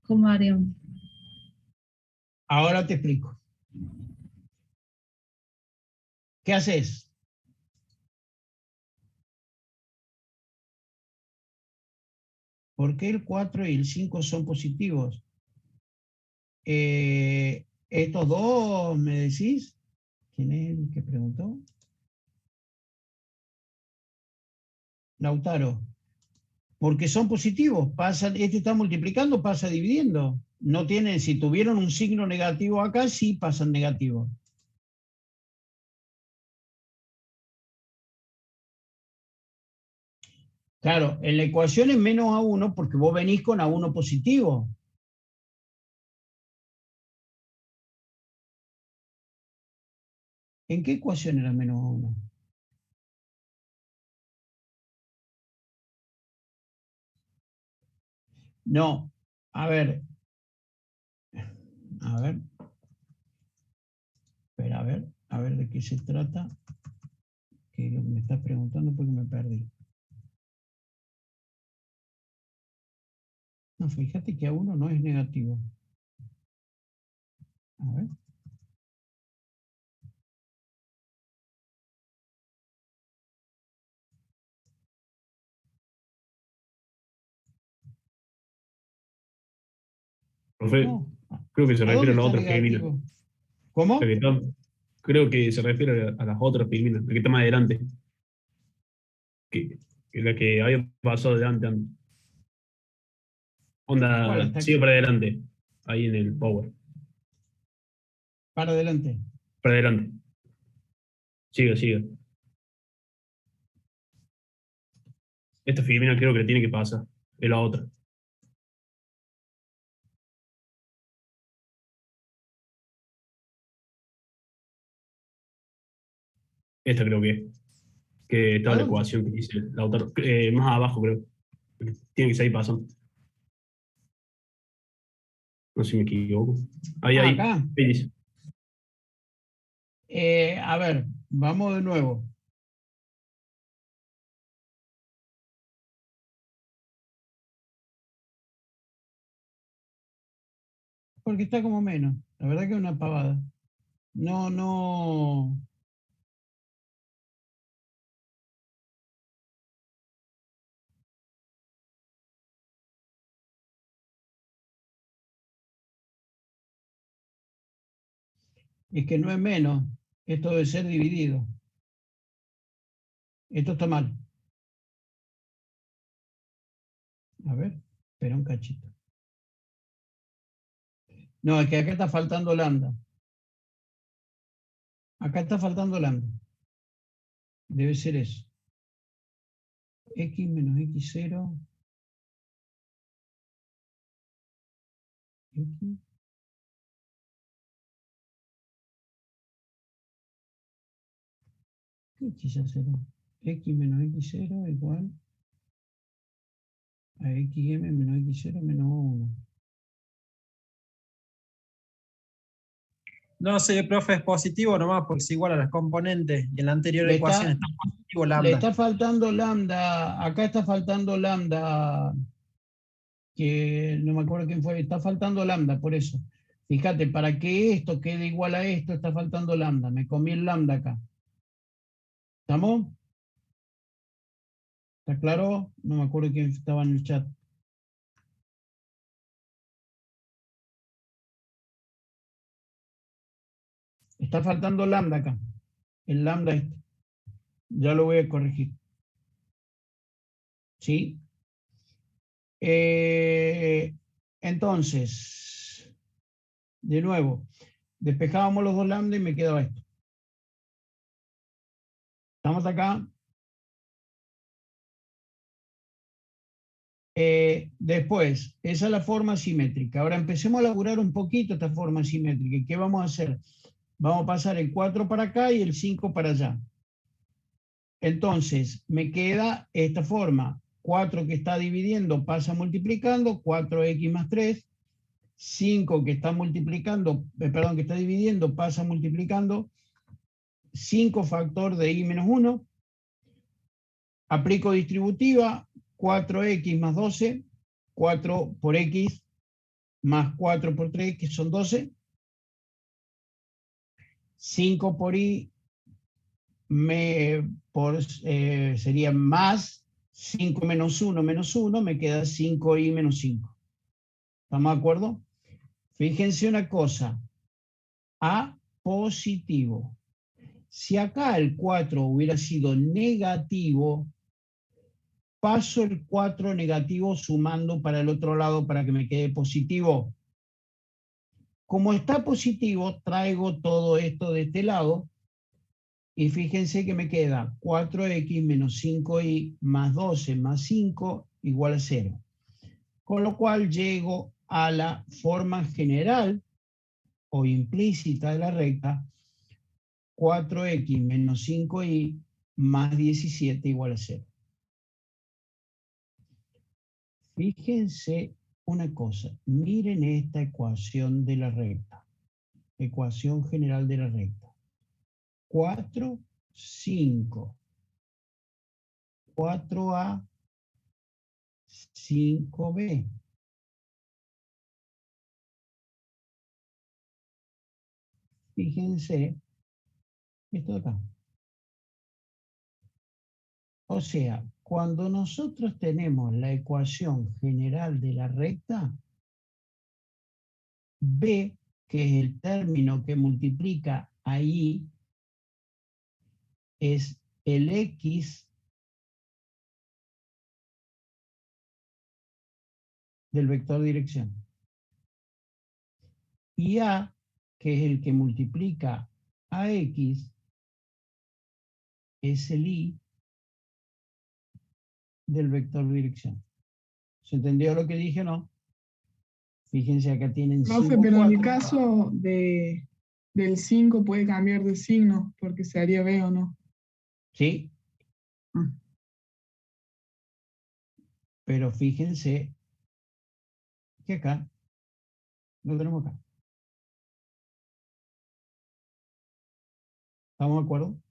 ¿cómo haríamos? Ahora te explico. ¿Qué haces? ¿Por qué el 4 y el 5 son positivos? Estos dos, ¿me decís? ¿Quién es el que preguntó? Lautaro. Porque son positivos. Este está multiplicando, pasa dividiendo. No tienen, si tuvieron un signo negativo acá, sí pasan negativos. Claro, en la ecuación es menos A1 porque vos venís con A1 positivo. ¿En qué ecuación era menos A1? No, a ver, a ver, espera, a ver de qué se trata, que es lo que me estás preguntando porque me perdí. No, fíjate que A1 no es negativo. A ver. Profe, No. creo que se ¿A refiere dónde a la está otra filmina. negativo? ¿Cómo? La que está- creo que se refiere a las otras filminas, la que está más adelante. Que la que había pasado adelante antes. ¿Cuál? Onda, Hasta sigue para adelante. Ahí en el power. para adelante. Para adelante. Sigue, sigue. Esta filmina creo que le tiene que pasar. Es la otra. Esta creo que es. Que está ¿A la dónde? ecuación que dice Lautaro. Más abajo, creo. Tiene que seguir pasando. No sé si me equivoco. Ahí, Ah, ahí. acá. Ahí dice. A ver, vamos de nuevo. Porque está como menos. La verdad que es una pavada. No, no. Es que no es menos. Esto debe ser dividido. Esto está mal. A ver, espera un cachito. No, es que acá está faltando lambda. Acá está faltando lambda. Debe ser eso. X menos X0. X. ¿Qué X ya será? X menos X0 igual a XM menos X0 menos 1. No sé, profe, es positivo nomás, porque es igual a las componentes. Y en la anterior Le ecuación está, está positivo le lambda. está faltando lambda. Acá está faltando lambda. Que no me acuerdo quién fue. Está faltando lambda, por eso. Fíjate, para que esto quede igual a esto, está faltando lambda. Me comí el lambda acá. ¿Estamos? ¿Está claro? No me acuerdo quién estaba en el chat. Está faltando lambda acá. El lambda este. Ya lo voy a corregir. ¿Sí? Entonces, de nuevo, despejábamos los dos lambda y me quedaba esto. ¿Estamos acá? Después, esa es la forma simétrica. Ahora empecemos a elaborar un poquito esta forma simétrica. ¿Y qué vamos a hacer? Vamos a pasar el 4 para acá y el 5 para allá. Entonces, me queda esta forma. 4 que está dividiendo pasa multiplicando, 4x más 3. 5 que está multiplicando, perdón, que está dividiendo pasa multiplicando. 5 factor de y menos 1. Aplico distributiva, 4x más 12. 4 por x más 4 por 3, que son 12. 5 por y sería más 5 menos 1, me queda 5y menos 5. ¿Estamos de acuerdo? Fíjense una cosa. A positivo. Si acá el 4 hubiera sido negativo, paso el 4 negativo sumando para el otro lado para que me quede positivo. Como está positivo, traigo todo esto de este lado y fíjense que me queda 4x menos 5y más 12 más 5 igual a 0. Con lo cual llego a la forma general o implícita de la recta 4x menos 5y más 17 igual a 0. Fíjense una cosa, miren esta ecuación de la recta, ecuación general de la recta. 4, 5, 4a, 5b. Fíjense esto de acá. O sea, cuando nosotros tenemos la ecuación general de la recta, B, que es el término que multiplica a Y, es el X del vector dirección. Y A, que es el que multiplica a X, es el Y del vector dirección. ¿Se entendió lo que dije o no? Fíjense, acá tienen Profe, 5, pero en el 4. caso del 5 puede cambiar de signo, porque se haría B o no. ¿Sí? Mm. Pero fíjense que acá lo tenemos acá. ¿Estamos de acuerdo?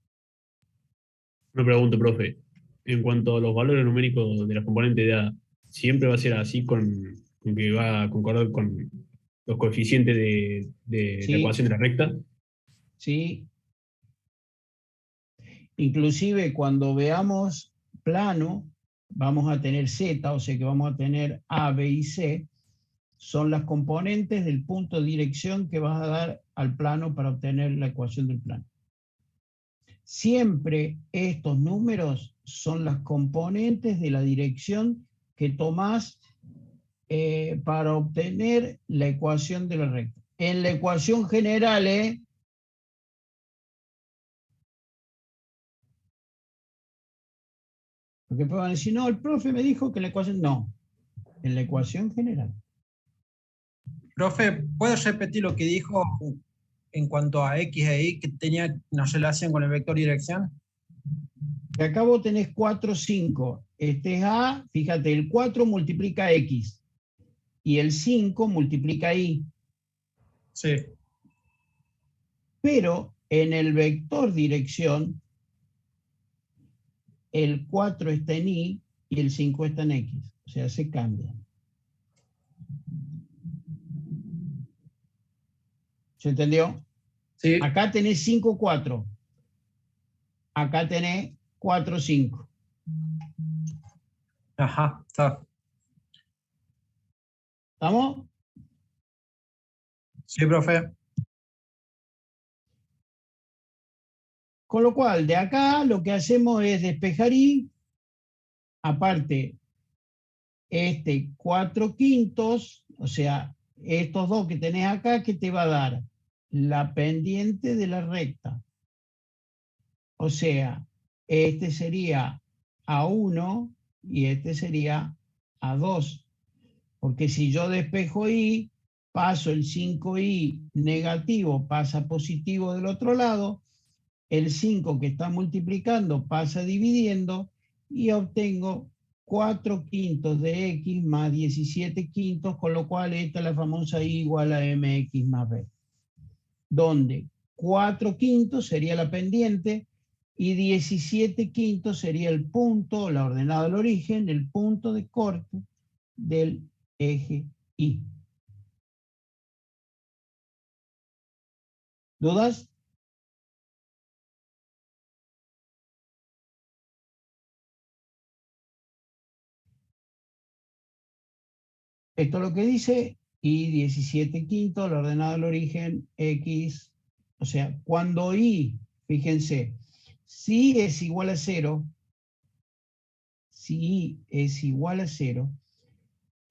Una pregunta, profe. En cuanto a los valores numéricos de la componente de A, ¿siempre va a ser así con que va a concordar con los coeficientes de la Sí, ecuación de la recta? sí. Inclusive cuando veamos plano, vamos a tener Z, o sea que vamos a tener A, B y C, son las componentes del punto de dirección que vas a dar al plano para obtener la ecuación del plano. Siempre estos números son las componentes de la dirección que tomás para obtener la ecuación de la recta. En la ecuación general, porque pueden decir, no, el profe me dijo que la ecuación, no, en la ecuación general. Profe, ¿puedes repetir lo que dijo en cuanto a X e Y que tenía una relación con el vector dirección? Que acá vos tenés 4, 5. Este es A, fíjate, el 4 multiplica X y el 5 multiplica Y. Sí. Pero en el vector dirección, el 4 está en Y y el 5 está en X. O sea, se cambian. ¿Se entendió? Sí. Acá tenés 5, 4. Acá tenés 4, 5. Ajá, está. ¿Estamos? Sí, profe. Con lo cual, de acá lo que hacemos es despejar Y, aparte, este 4 quintos, o sea, estos dos que tenés acá, que te va a dar la pendiente de la recta. O sea, este sería A1 y este sería A2. Porque si yo despejo Y, paso el 5Y negativo, pasa positivo del otro lado, el 5 que está multiplicando pasa dividiendo y obtengo 4 quintos de X más 17 quintos, con lo cual esta es la famosa Y igual a MX más B, donde 4 quintos sería la pendiente y 17 quintos sería el punto, la ordenada del origen, el punto de corte del eje Y. ¿Dudas? Esto es lo que dice, y 17 quintos, la ordenada del origen, X. O sea, cuando Y, fíjense, si Y es igual a 0, si Y es igual a 0,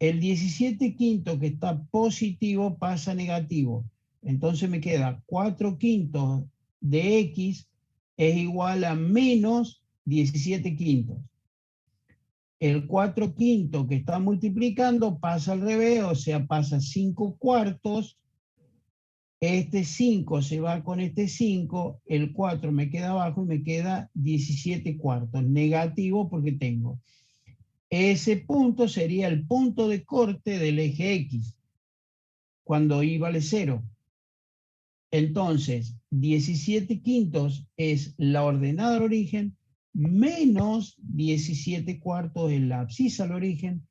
el 17 quinto que está positivo pasa a negativo. Entonces me queda 4 quintos de X es igual a menos 17 quintos. El 4 quinto que está multiplicando pasa al revés, o sea, pasa 5 cuartos. Este 5 se va con este 5, el 4 me queda abajo y me queda 17 cuartos. Negativo porque tengo. Ese punto sería el punto de corte del eje X, cuando Y vale 0. Entonces, 17 quintos es la ordenada al origen, menos 17 cuartos es la abscisa al origen,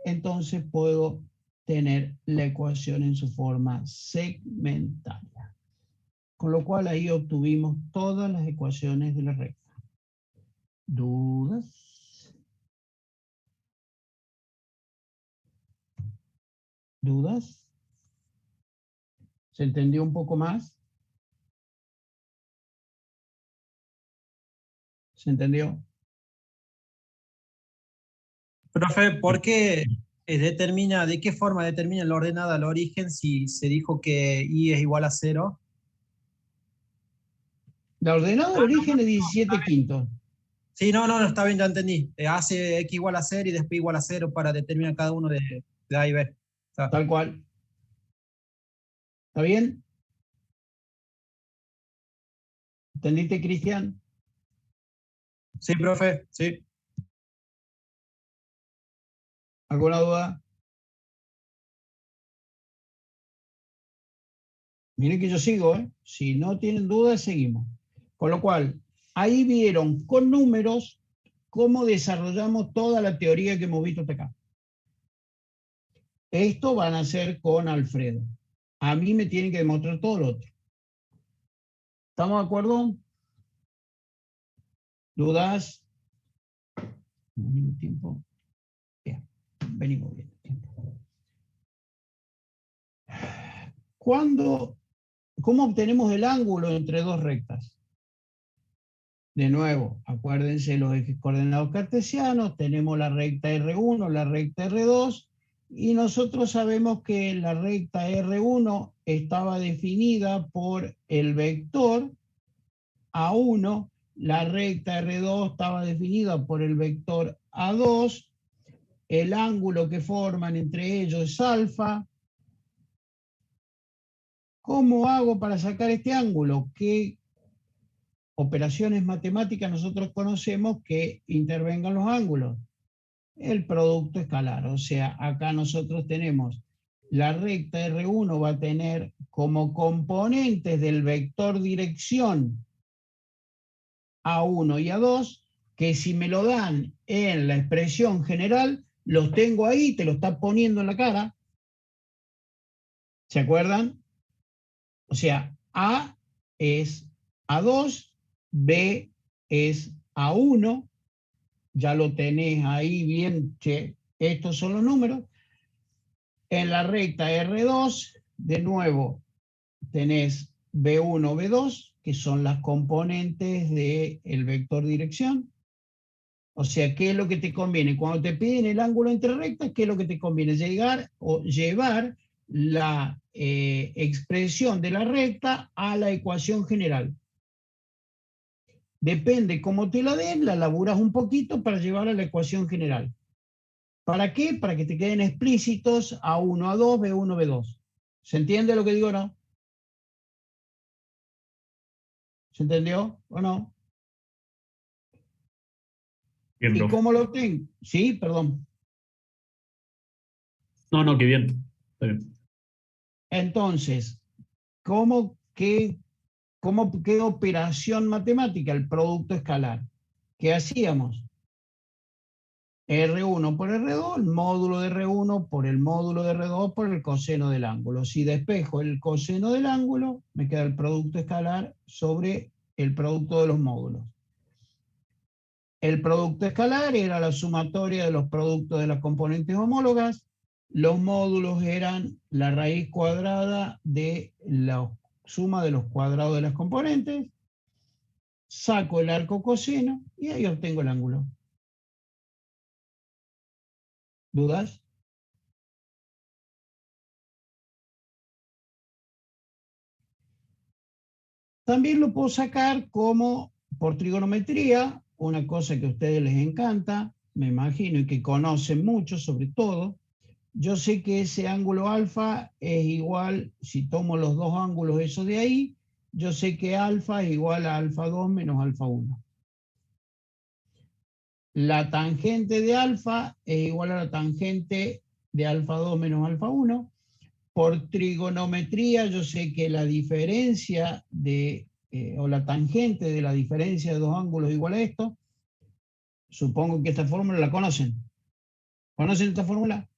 entonces puedo tener la ecuación en su forma segmentaria. Con lo cual ahí obtuvimos todas las ecuaciones de la recta. ¿Dudas? ¿Dudas? ¿Se entendió un poco más? ¿Se entendió? Profe, ¿por qué determina, de qué forma determina la ordenada al origen si se dijo que i es igual a 0? La ordenada de origen es 17 quintos. Sí, no, está bien, ya entendí. Hace x igual a 0 y después igual a 0 para determinar cada uno de A y B. Tal cual. ¿Está bien? ¿Entendiste, Cristian? Sí, profe, sí. ¿Alguna duda? Miren que yo sigo, ¿eh? Si no tienen dudas, seguimos. Con lo cual, ahí vieron con números cómo desarrollamos toda la teoría que hemos visto hasta acá. Esto van a hacer con Alfredo. A mí me tienen que demostrar todo lo otro. ¿Estamos de acuerdo? ¿Dudas? Venimos tiempo. Bien, venimos bien. ¿Cómo obtenemos el ángulo entre dos rectas? De nuevo, acuérdense los ejes coordenados cartesianos, tenemos la recta R1, la recta R2, y nosotros sabemos que la recta R1 estaba definida por el vector A1, la recta R2 estaba definida por el vector A2, el ángulo que forman entre ellos es alfa. ¿Cómo hago para sacar este ángulo? ¿Qué operaciones matemáticas nosotros conocemos que intervengan los ángulos? El producto escalar. O sea, acá nosotros tenemos la recta R1 va a tener como componentes del vector dirección A1 y A2, que si me lo dan en la expresión general, los tengo ahí, te lo está poniendo en la cara. ¿Se acuerdan? O sea, A es A2, B es A1, ya lo tenés ahí bien, che, estos son los números. En la recta R2, de nuevo, tenés B1, B2, que son las componentes del vector dirección. O sea, ¿qué es lo que te conviene? Cuando te piden el ángulo entre rectas, ¿qué es lo que te conviene? Llegar o llevar la expresión de la recta a la ecuación general. Depende cómo te la den, la laburas un poquito para llevar a la ecuación general. ¿Para qué? Para que te queden explícitos A1, A2, B1, B2. ¿Se entiende lo que digo o no? ¿Se entendió o no? Bien, ¿Y profe. cómo lo tengo? Sí, perdón. No, qué bien. Está bien. Entonces, qué operación matemática? El producto escalar. ¿Qué hacíamos? R1 por R2, el módulo de R1 por el módulo de R2 por el coseno del ángulo. Si despejo el coseno del ángulo, me queda el producto escalar sobre el producto de los módulos. El producto escalar era la sumatoria de los productos de las componentes homólogas. Los módulos eran la raíz cuadrada de la suma de los cuadrados de las componentes. Saco el arco coseno y ahí obtengo el ángulo. ¿Dudas? También lo puedo sacar como por trigonometría, una cosa que a ustedes les encanta, me imagino, y que conocen mucho sobre todo. Yo sé que ese ángulo alfa es igual, si tomo los dos ángulos esos de ahí, yo sé que alfa es igual a alfa 2 menos alfa 1. La tangente de alfa es igual a la tangente de alfa 2 menos alfa 1. Por trigonometría yo sé que la diferencia o la tangente de la diferencia de dos ángulos igual a esto. Supongo que esta fórmula la conocen. ¿Conocen esta fórmula?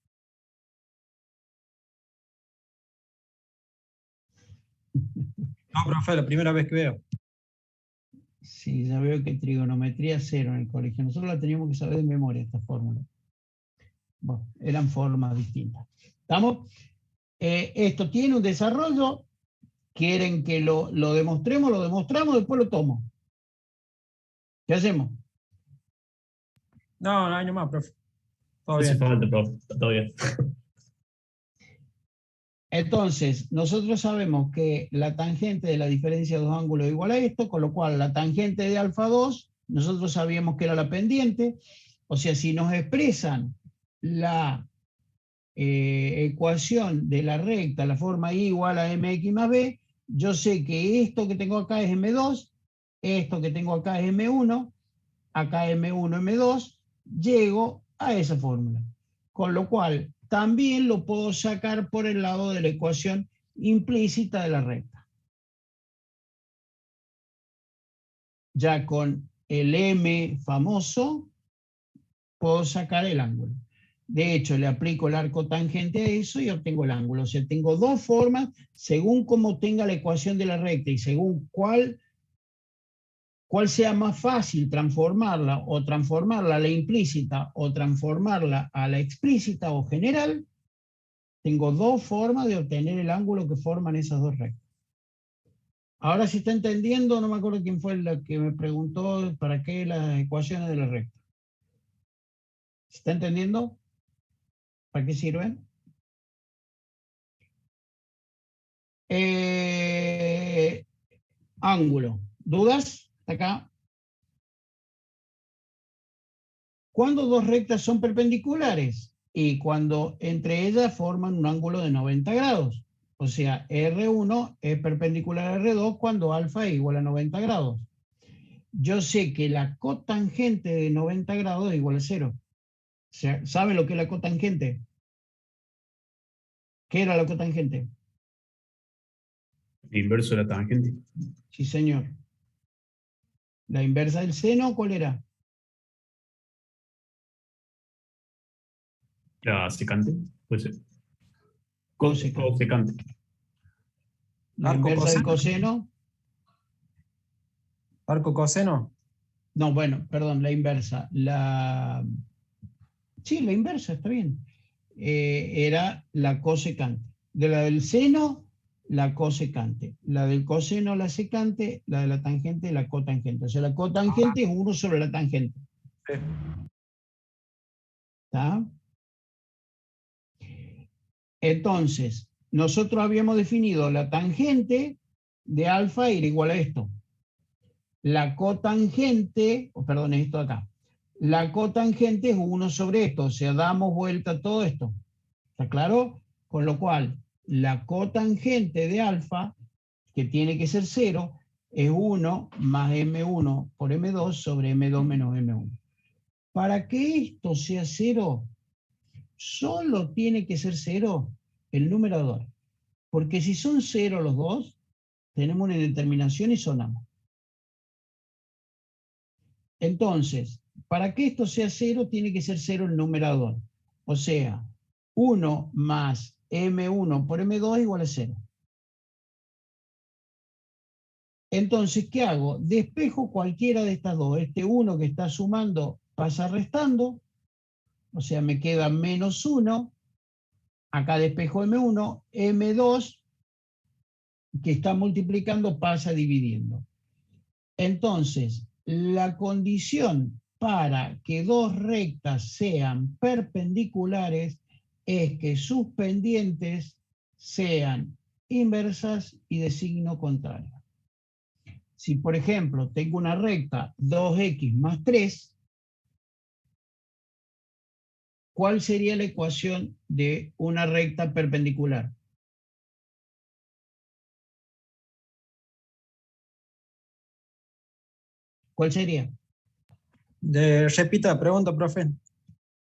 No, profe, la primera vez que veo. Sí, ya veo que trigonometría cero en el colegio. Nosotros la teníamos que saber de memoria, esta fórmula. Bueno, eran formas distintas. ¿Estamos? Esto tiene un desarrollo ¿Quieren que lo demostremos? Lo demostramos, después lo tomo. ¿Qué hacemos? No, no hay nomás, profe. Todo No hace bien. falta, profe. Está todo bien. Entonces, nosotros sabemos que la tangente de la diferencia de dos ángulos es igual a esto, con lo cual la tangente de alfa 2, nosotros sabíamos que era la pendiente. O sea, si nos expresan la ecuación de la recta, la forma y igual a mx más b, yo sé que esto que tengo acá es m2, esto que tengo acá es m1, acá m1, m2, llego a esa fórmula. Con lo cual, también lo puedo sacar por el lado de la ecuación implícita de la recta. Ya con el m famoso, puedo sacar el ángulo. De hecho, le aplico el arco tangente a eso y obtengo el ángulo. O sea, tengo dos formas, según cómo tenga la ecuación de la recta y según cuál sea más fácil transformarla, o transformarla a la implícita, o transformarla a la explícita o general, tengo dos formas de obtener el ángulo que forman esas dos rectas. Ahora, si está entendiendo, no me acuerdo quién fue la que me preguntó para qué las ecuaciones de la recta. ¿Se está entendiendo? ¿Para qué sirven? Ángulo. ¿Dudas? Acá. ¿Cuándo dos rectas son perpendiculares? Y cuando entre ellas forman un ángulo de 90 grados. O sea, R1 es perpendicular a R2 cuando alfa es igual a 90 grados. Yo sé que la cotangente de 90 grados es igual a 0. O sea, ¿sabe lo que es la cotangente? ¿Qué era la cotangente? El inverso de la tangente. Sí, señor. La inversa del seno, ¿cuál era? La secante. Puede ser. Cosecante. Cosecante. La Arco inversa del coseno. coseno. Arco coseno. No, bueno, perdón, la inversa. Sí, la inversa, está bien. Era la cosecante. De la del seno, la cosecante. La del coseno, la secante. La de la tangente, la cotangente. O sea, la cotangente es 1 sobre la tangente. Sí. ¿Está? Entonces, nosotros habíamos definido la tangente de alfa era igual a esto. La cotangente, perdón, esto acá. La cotangente es 1 sobre esto, o sea, damos vuelta a todo esto. ¿Está claro? Con lo cual, la cotangente de alfa, que tiene que ser 0, es 1 más m1 por m2 sobre m2 menos m1. Para que esto sea 0, solo tiene que ser 0 el numerador. Porque si son 0 los dos, tenemos una indeterminación y sonamos. Entonces, para que esto sea 0, tiene que ser 0 el numerador. O sea, 1 más m1 por m2 igual a 0. Entonces, ¿qué hago? Despejo cualquiera de estas dos. Este 1 que está sumando pasa restando, o sea, me queda menos 1. Acá despejo m1, m2 que está multiplicando pasa dividiendo. Entonces, la condición para que dos rectas sean perpendiculares es que sus pendientes sean inversas y de signo contrario. Si, por ejemplo, tengo una recta 2x más 3, ¿cuál sería la ecuación de una recta perpendicular? ¿Cuál sería? Repita la pregunta, profe.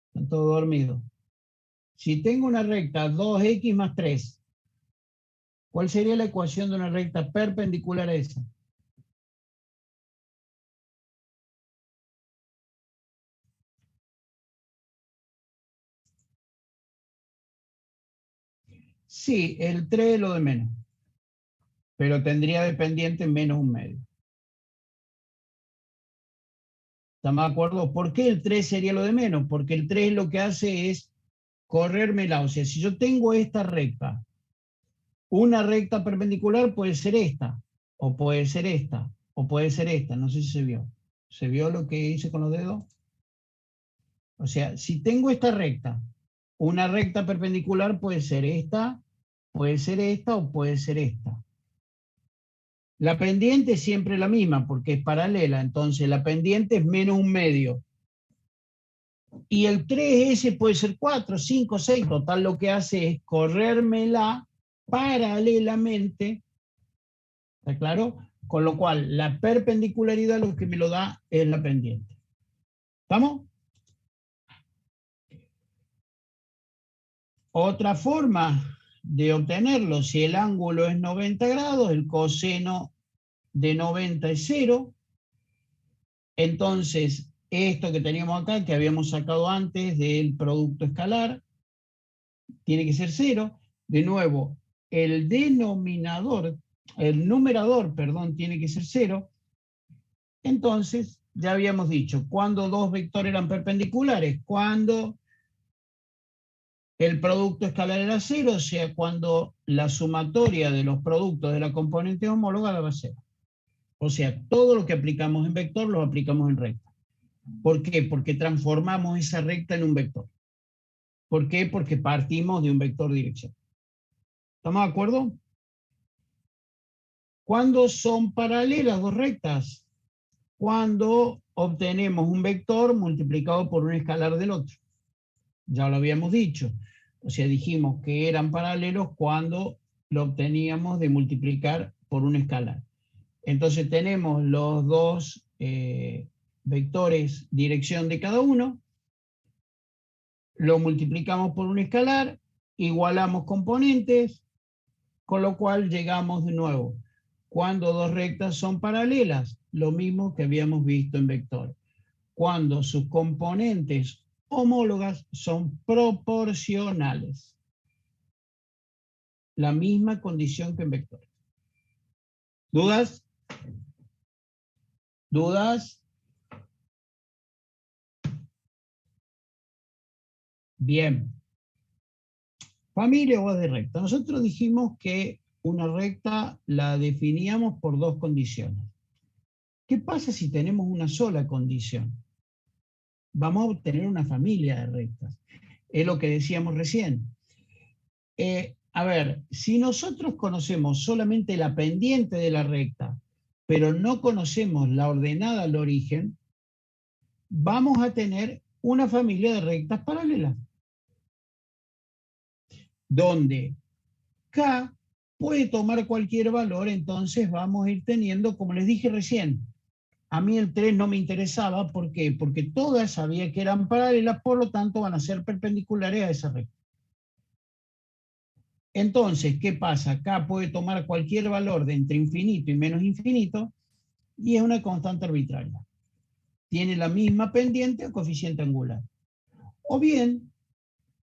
Están todos dormidos. Si tengo una recta 2x más 3, ¿cuál sería la ecuación de una recta perpendicular a esa? Sí, el 3 es lo de menos, pero tendría de pendiente menos un medio. ¿Estamos de acuerdo? ¿Por qué el 3 sería lo de menos? Porque el 3 lo que hace es corrérmela. O sea, si yo tengo esta recta Una recta perpendicular puede ser esta, o puede ser esta, o puede ser esta. No sé si se vio. ¿Se vio lo que hice con los dedos? O sea, si tengo esta recta, una recta perpendicular puede ser esta o puede ser esta. La pendiente es siempre la misma porque es paralela, entonces la pendiente es menos un medio. Y el 3S puede ser 4, 5, 6, total lo que hace es corrérmela paralelamente, ¿está claro? Con lo cual la perpendicularidad lo que me lo da es la pendiente. ¿Estamos? Otra forma de obtenerlo, si el ángulo es 90 grados, el coseno de 90 es 0, entonces esto que teníamos acá, que habíamos sacado antes del producto escalar, tiene que ser 0. De nuevo, el numerador, perdón, tiene que ser 0. Entonces, ya habíamos dicho, cuando dos vectores eran perpendiculares, cuando el producto escalar era 0, o sea, cuando la sumatoria de los productos de la componente homóloga daba 0. O sea, todo lo que aplicamos en vector lo aplicamos en recta. ¿Por qué? Porque transformamos esa recta en un vector. ¿Por qué? Porque partimos de un vector dirección. ¿Estamos de acuerdo? ¿Cuándo son paralelas dos rectas? Cuando obtenemos un vector multiplicado por un escalar del otro. Ya lo habíamos dicho. O sea, dijimos que eran paralelos cuando lo obteníamos de multiplicar por un escalar. Entonces tenemos los dos vectores dirección de cada uno, lo multiplicamos por un escalar, igualamos componentes, con lo cual llegamos de nuevo. Cuando dos rectas son paralelas, lo mismo que habíamos visto en vector. Cuando sus componentes homólogas son proporcionales. La misma condición que en vector. ¿Dudas? ¿Dudas? Bien. Familia o de recta. Nosotros dijimos que una recta la definíamos por dos condiciones. ¿Qué pasa si tenemos una sola condición? Vamos a obtener una familia de rectas. Es lo que decíamos recién. A ver, si nosotros conocemos solamente la pendiente de la recta, pero no conocemos la ordenada al origen, vamos a tener una familia de rectas paralelas, donde K puede tomar cualquier valor, entonces vamos a ir teniendo, como les dije recién, a mí el 3 no me interesaba, ¿por qué? Porque todas sabía que eran paralelas, por lo tanto van a ser perpendiculares a esa recta. Entonces, ¿qué pasa? Acá puede tomar cualquier valor de entre infinito y menos infinito y es una constante arbitraria. Tiene la misma pendiente o coeficiente angular. O bien,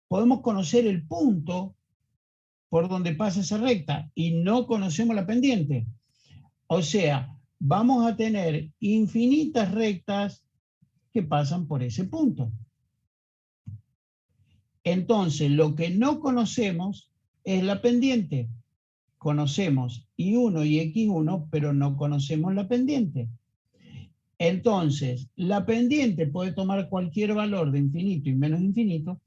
podemos conocer el punto por donde pasa esa recta y no conocemos la pendiente. O sea, vamos a tener infinitas rectas que pasan por ese punto. Entonces, lo que no conocemos es la pendiente. Conocemos I1 y X1, pero no conocemos la pendiente. Entonces, la pendiente puede tomar cualquier valor de infinito y menos infinito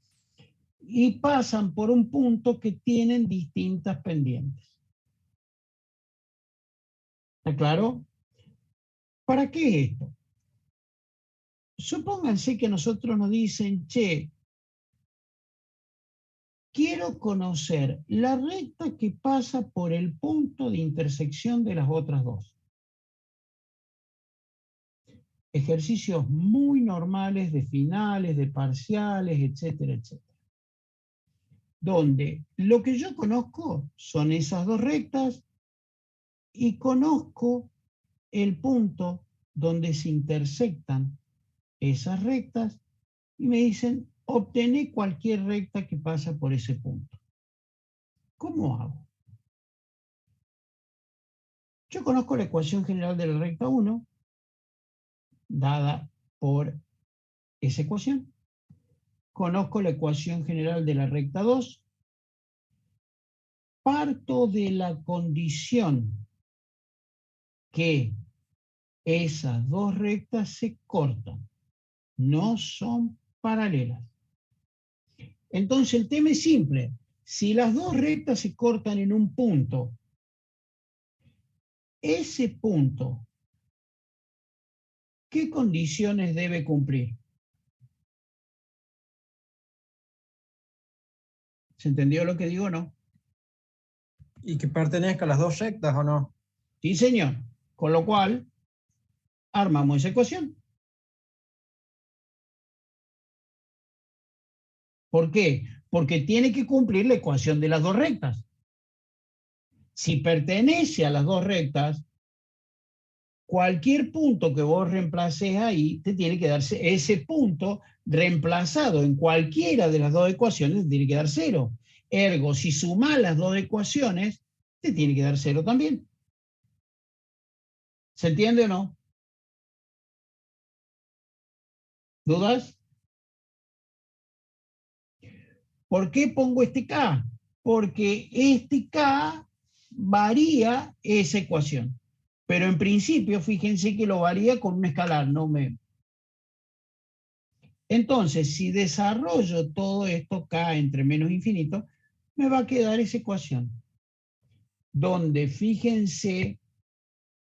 y pasan por un punto que tienen distintas pendientes. ¿Está claro? ¿Para qué es esto? Supónganse que a nosotros nos dicen, che, quiero conocer la recta que pasa por el punto de intersección de las otras dos. Ejercicios muy normales de finales, de parciales, etcétera, etcétera. Donde lo que yo conozco son esas dos rectas y conozco el punto donde se intersectan esas rectas y me dicen, obtené cualquier recta que pasa por ese punto. ¿Cómo hago? Yo conozco la ecuación general de la recta 1, dada por esa ecuación. Conozco la ecuación general de la recta 2, parto de la condición que esas dos rectas se cortan, no son paralelas. Entonces el tema es simple. Si las dos rectas se cortan en un punto, ese punto, ¿qué condiciones debe cumplir? ¿Se entendió lo que digo o no? ¿Y que pertenezca a las dos rectas o no? Sí, señor. Con lo cual, armamos esa ecuación. ¿Por qué? Porque tiene que cumplir la ecuación de las dos rectas. Si pertenece a las dos rectas, cualquier punto que vos reemplaces ahí, te tiene que darse ese punto reemplazado en cualquiera de las dos ecuaciones, te tiene que dar 0. Ergo, si sumás las dos ecuaciones, te tiene que dar 0 también. ¿Se entiende o no? ¿Dudas? ¿Por qué pongo este K? Porque este K varía esa ecuación. Pero en principio, fíjense que lo varía con un escalar, no me... Entonces, si desarrollo todo esto K entre menos infinito, me va a quedar esa ecuación. Donde fíjense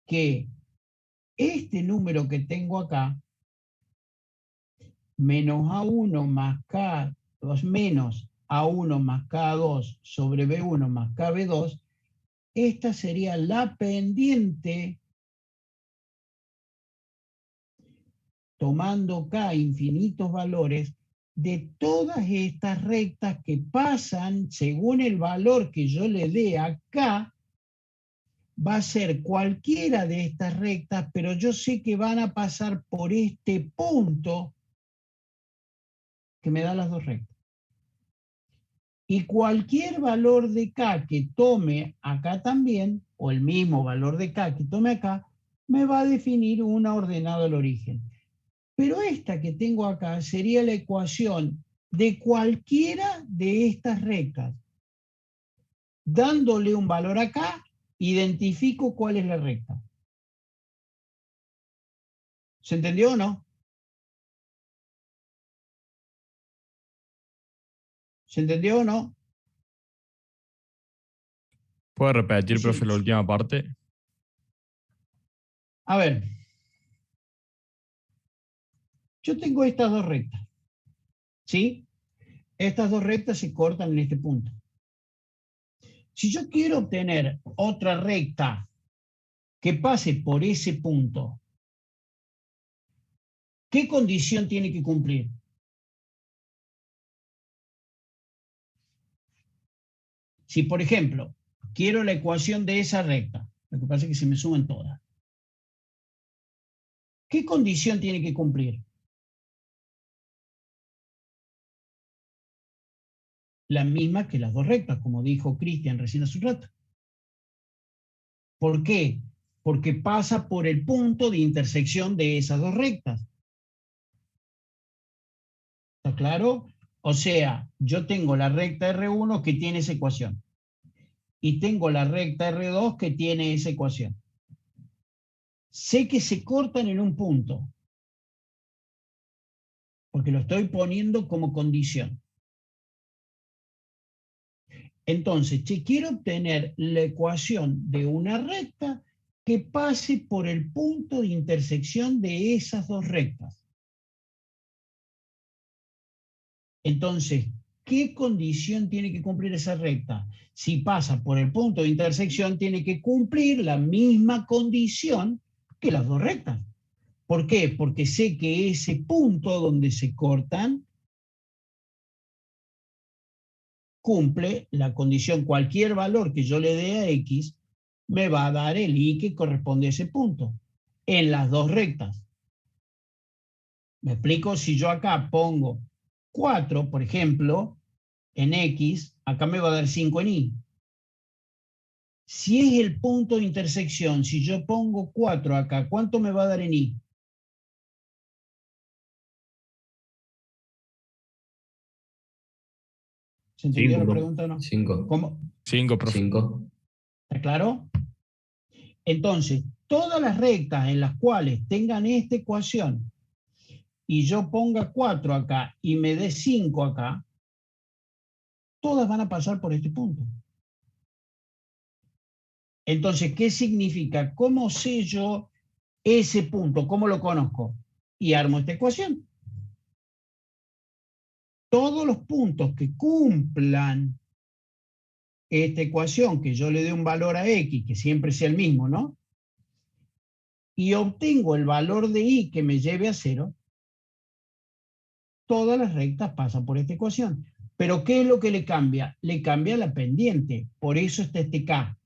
que este número que tengo acá, menos A1 más K2 menos A1 más K2 sobre B1 más KB2, esta sería la pendiente, tomando K infinitos valores, de todas estas rectas que pasan según el valor que yo le dé a K, va a ser cualquiera de estas rectas, pero yo sé que van a pasar por este punto que me da las dos rectas. Y cualquier valor de K que tome acá también, o el mismo valor de K que tome acá, me va a definir una ordenada al origen. Pero esta que tengo acá sería la ecuación de cualquiera de estas rectas. Dándole un valor acá, identifico cuál es la recta. ¿Se entendió o no? ¿Se entendió o no? ¿Puede repetir, Sí. profe, la última parte? A ver, yo tengo estas dos rectas, ¿sí? Estas dos rectas se cortan en este punto. Si yo quiero obtener otra recta que pase por ese punto, ¿qué condición tiene que cumplir? Si, por ejemplo, quiero la ecuación de esa recta, lo que pasa es que se me suben todas, ¿qué condición tiene que cumplir? La misma que las dos rectas, como dijo Cristian recién hace un rato. ¿Por qué? Porque pasa por el punto de intersección de esas dos rectas. ¿Está claro? O sea, yo tengo la recta R1 que tiene esa ecuación. Y tengo la recta R2 que tiene esa ecuación. Sé que se cortan en un punto, porque lo estoy poniendo como condición. Entonces, quiero obtener la ecuación de una recta que pase por el punto de intersección de esas dos rectas. Entonces, ¿qué condición tiene que cumplir esa recta? Si pasa por el punto de intersección, tiene que cumplir la misma condición que las dos rectas. ¿Por qué? Porque sé que ese punto donde se cortan cumple la condición, cualquier valor que yo le dé a X, me va a dar el Y que corresponde a ese punto, en las dos rectas. ¿Me explico? Si yo acá pongo 4, por ejemplo, en X, acá me va a dar 5 en Y. Si es el punto de intersección, si yo pongo 4 acá, ¿cuánto me va a dar en Y? ¿Se entendió Sí, la profe. pregunta o no? 5. ¿Cómo? 5, profe. 5. ¿Está claro? Entonces, todas las rectas en las cuales tengan esta ecuación y yo ponga 4 acá y me dé 5 acá, todas van a pasar por este punto. Entonces, ¿qué significa? ¿Cómo sé yo ese punto? ¿Cómo lo conozco? Y armo esta ecuación. Todos los puntos que cumplan esta ecuación, que yo le dé un valor a x, que siempre sea el mismo, ¿no? Y obtengo el valor de y que me lleve a 0, todas las rectas pasan por esta ecuación. Pero ¿qué es lo que le cambia? Le cambia la pendiente. Por eso está este k.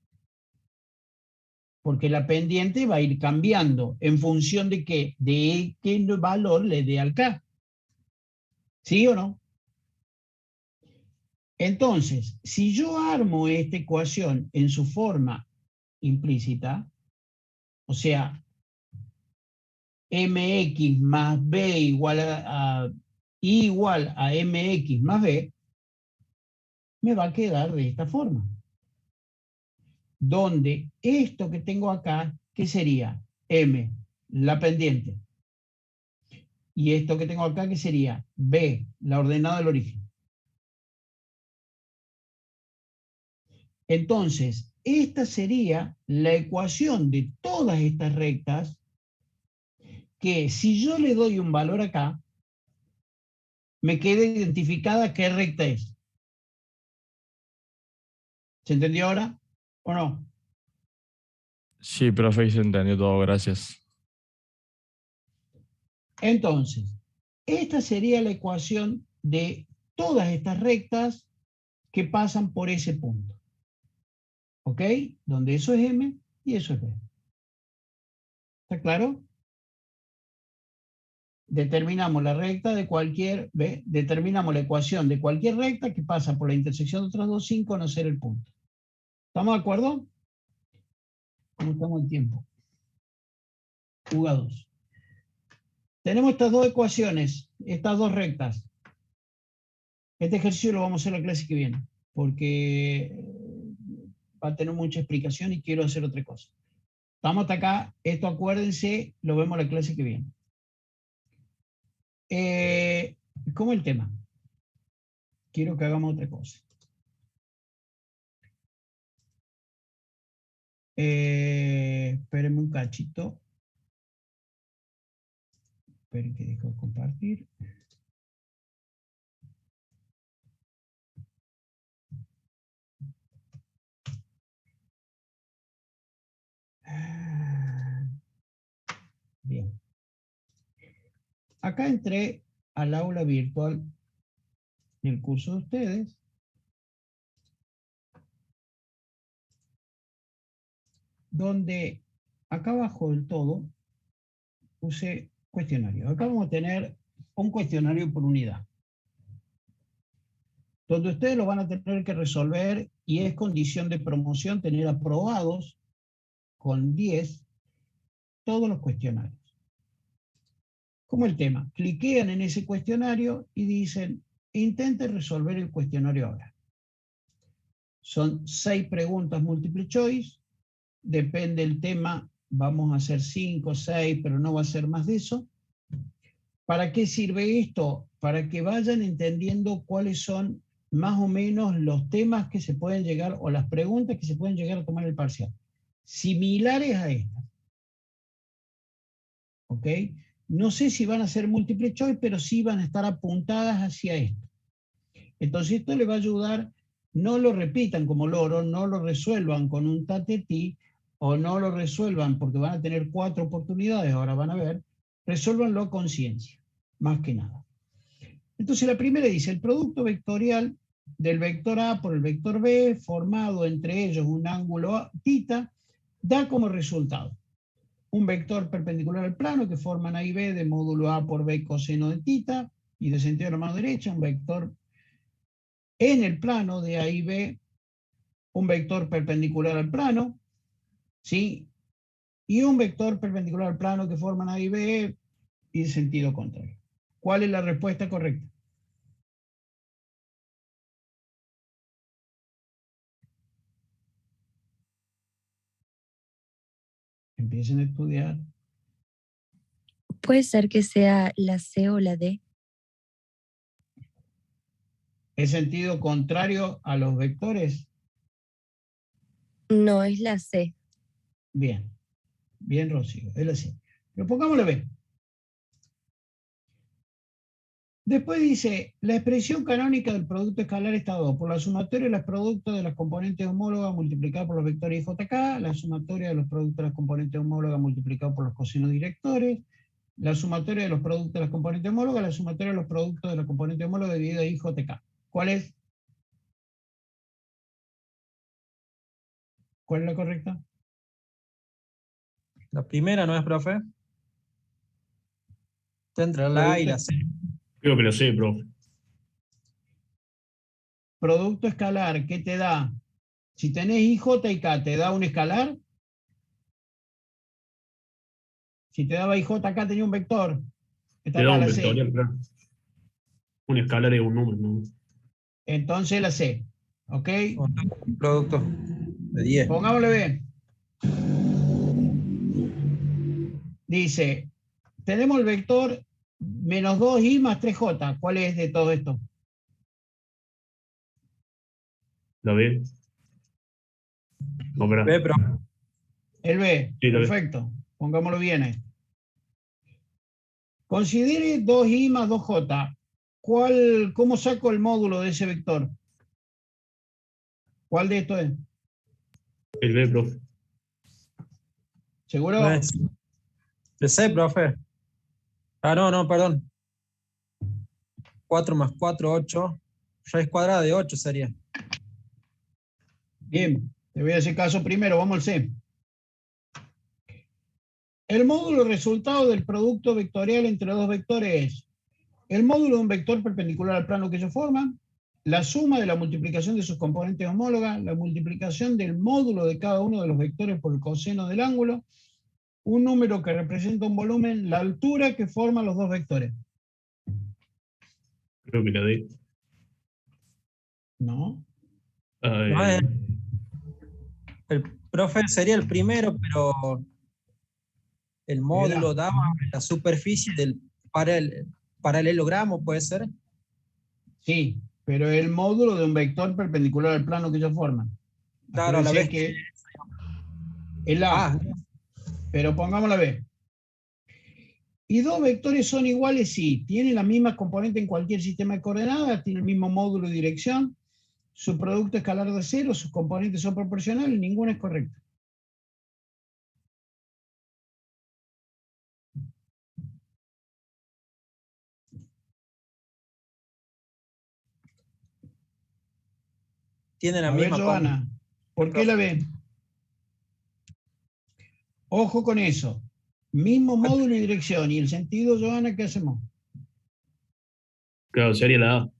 Porque la pendiente va a ir cambiando en función de qué, de qué valor le dé al k. ¿Sí o no? Entonces, si yo armo esta ecuación en su forma implícita, o sea, mx más b igual a y igual a mx más b, me va a quedar de esta forma. Donde esto que tengo acá, ¿qué sería? M, la pendiente. Y esto que tengo acá, ¿qué sería? B, la ordenada del origen. Entonces, esta sería la ecuación de todas estas rectas que si yo le doy un valor acá, me queda identificada qué recta es. ¿Se entendió ahora o no? Sí, profe, se entendió todo, gracias. Entonces, esta sería la ecuación de todas estas rectas que pasan por ese punto. ¿Ok? Donde eso es M y eso es B. ¿Está claro? Determinamos la recta de cualquier, ¿ve? Determinamos la ecuación de cualquier recta que pasa por la intersección de otras dos sin conocer el punto. ¿Estamos de acuerdo? ¿Cómo estamos en tiempo? Jugados. Tenemos estas dos ecuaciones, estas dos rectas. Este ejercicio lo vamos a hacer la clase que viene, porque va a tener mucha explicación y quiero hacer otra cosa. Estamos hasta acá, esto acuérdense, lo vemos la clase que viene. ¿Cómo el tema? Quiero que hagamos otra cosa. Espérenme un cachito. Esperen que dejo de compartir. Bien. Acá entré al aula virtual del curso de ustedes. Donde acá abajo del todo puse cuestionario. Acá vamos a tener un cuestionario por unidad, donde ustedes lo van a tener que resolver y es condición de promoción tener aprobados con 10 todos los cuestionarios. Como el tema, cliquean en ese cuestionario y dicen, intenten resolver el cuestionario ahora. Son 6 preguntas multiple choice, depende del tema, vamos a hacer 5 o 6, pero no va a ser más de eso. ¿Para qué sirve esto? Para que vayan entendiendo cuáles son más o menos los temas que se pueden llegar, o las preguntas que se pueden llegar a tomar el parcial. Similares a estas. ¿Ok? No sé si van a ser múltiple choice, pero sí van a estar apuntadas hacia esto. Entonces esto les va a ayudar, no lo repitan como loro, no lo resuelvan con un tatetí, o no lo resuelvan porque van a tener 4 oportunidades, ahora van a ver, resuélvanlo a conciencia, más que nada. Entonces la primera dice, el producto vectorial del vector A por el vector B, formado entre ellos un ángulo θ, da como resultado un vector perpendicular al plano que forman A y B de módulo A por B coseno de θ y de sentido de la mano derecha, un vector en el plano de A y B, un vector perpendicular al plano, ¿sí? Y un vector perpendicular al plano que forman A y B y de sentido contrario. ¿Cuál es la respuesta correcta? Empiecen a estudiar. ¿Puede ser que sea la C o la D? ¿Es sentido contrario a los vectores? No, es la C. Bien. Bien, Rocío. Es así. Pero pongámosle B. Después dice, la expresión canónica del producto escalar está dado por la sumatoria de los productos de las componentes homólogas multiplicada por los vectores IJK, la sumatoria de los productos de las componentes homólogas multiplicado por los cosinos directores, la sumatoria de los productos de las componentes homólogas, la sumatoria de los productos de la componente homóloga dividida a IJK. ¿Cuál es? ¿Cuál es la correcta? La primera, ¿no es, profe? Está entre la A y la C. Creo que lo sé, profe. Producto escalar, ¿qué te da? Si tenés IJ y K, ¿te da un escalar? Si te daba IJ acá, tenía un vector. Está Te da acá un la C. vectorial, claro. Un escalar es un número, ¿no? Entonces la C. ¿Ok? Producto de 10. Pongámosle B. Dice, tenemos el vector menos 2i más 3j. ¿Cuál es de todo esto? ¿La ve? No, espera. B, profe. El B. Sí, lo ve. Perfecto. Pongámoslo bien ahí. Considere 2i más 2j. ¿Cómo saco el módulo de ese vector? ¿Cuál de esto es? El B, profe. ¿Seguro? No es. El C, profe. Ah, no, perdón. 4 más 4, 8. Raíz cuadrada de 8 sería. Bien, te voy a hacer caso primero, vamos al C. El módulo resultado del producto vectorial entre dos vectores es el módulo de un vector perpendicular al plano que ellos forman, la suma de la multiplicación de sus componentes homólogas, la multiplicación del módulo de cada uno de los vectores por el coseno del ángulo, un número que representa un volumen, la altura que forman los dos vectores. Creo que la D. ¿No? No es. El profe sería el primero, pero el módulo daba la superficie del paralelogramo, ¿puede ser? Sí, pero el módulo de un vector perpendicular al plano que ellos forman. Claro, a la vez que el A, Ah, pero pongamos la B. ¿Y dos vectores son iguales? Sí. ¿Tienen la misma componente en cualquier sistema de coordenadas? ¿Tienen el mismo módulo y dirección? ¿Su producto escalar de cero? ¿Sus componentes son proporcionales? Ninguna es correcta. tiene la A ver, misma Joana, ¿por qué la B? Ojo con eso. Mismo módulo y dirección. ¿Y el sentido, Joana, qué hacemos? Claro, sería la A.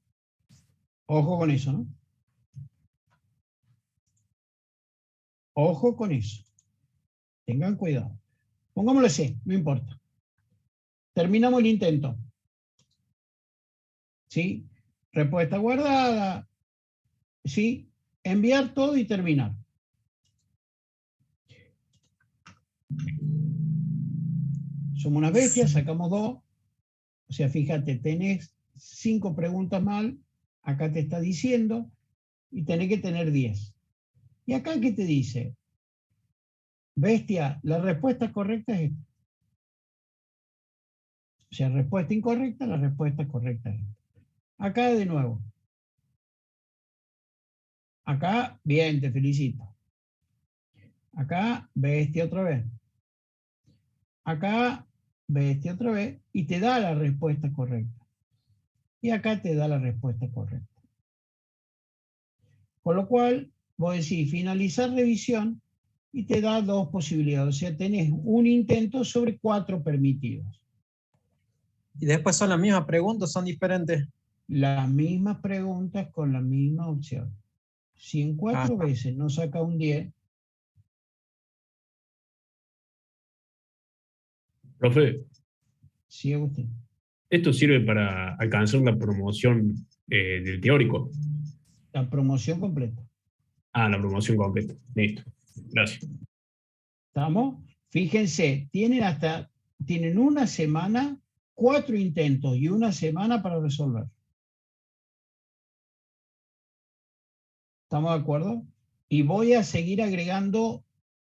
Ojo con eso, ¿no? Ojo con eso. Tengan cuidado. Pongámosle C, no importa. Terminamos el intento. ¿Sí? Respuesta guardada. ¿Sí? Enviar todo y terminar. Somos unas bestias, sacamos 2. O sea, fíjate, tenés 5 preguntas mal, acá te está diciendo, y tenés que tener 10. ¿Y acá qué te dice? Bestia, la respuesta correcta es esta. O sea, respuesta incorrecta, la respuesta correcta es esta. Acá de nuevo. Acá, bien, te felicito. Acá, bestia otra vez. Acá, bestia otra vez, y te da la respuesta correcta. Y acá te da la respuesta correcta. Con lo cual, vos decís finalizar revisión y te da 2 posibilidades. O sea, tenés un intento sobre 4 permitidos. Y después son las mismas preguntas, son diferentes. Las mismas preguntas con la misma opción. Si en 4 veces no saca un 10. Profe, Sí, Agustín. esto sirve para alcanzar la promoción del teórico. La promoción completa. Ah, la promoción completa. Listo. Gracias. ¿Estamos? Fíjense, tienen una semana, 4 intentos y una semana para resolver. ¿Estamos de acuerdo? Y voy a seguir agregando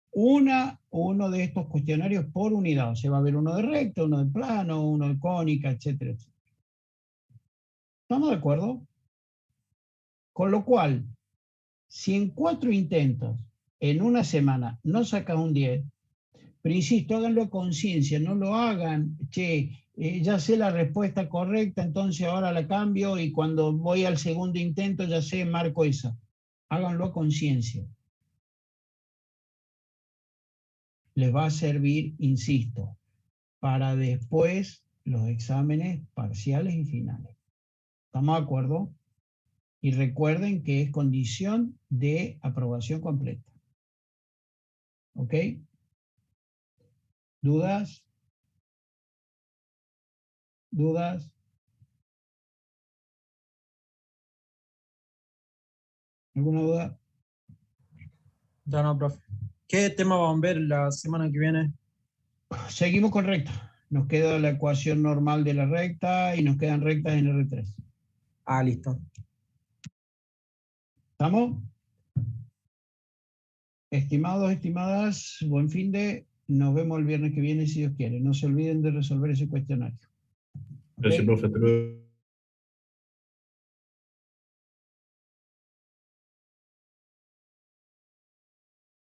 uno de estos cuestionarios por unidad. O sea, va a haber uno de recta, uno de plano, uno de cónica, etcétera, etcétera. ¿Estamos de acuerdo? Con lo cual, si en 4 intentos, en una semana, no sacas un 10, pero insisto, háganlo a conciencia, no lo hagan, ya sé la respuesta correcta, entonces ahora la cambio y cuando voy al segundo intento ya sé, marco esa. Háganlo a conciencia. Les va a servir, insisto, para después los exámenes parciales y finales. ¿Estamos de acuerdo? Y recuerden que es condición de aprobación completa. ¿Ok? ¿Dudas? ¿Dudas? ¿Alguna duda? Ya no, profe. ¿Qué tema vamos a ver la semana que viene? Seguimos con recta. Nos queda la ecuación normal de la recta y nos quedan rectas en R3. Ah, listo. ¿Estamos? Estimados, estimadas, buen fin de. Nos vemos el viernes que viene si Dios quiere. No se olviden de resolver ese cuestionario. Gracias, ¿Ok? profe. Hasta luego.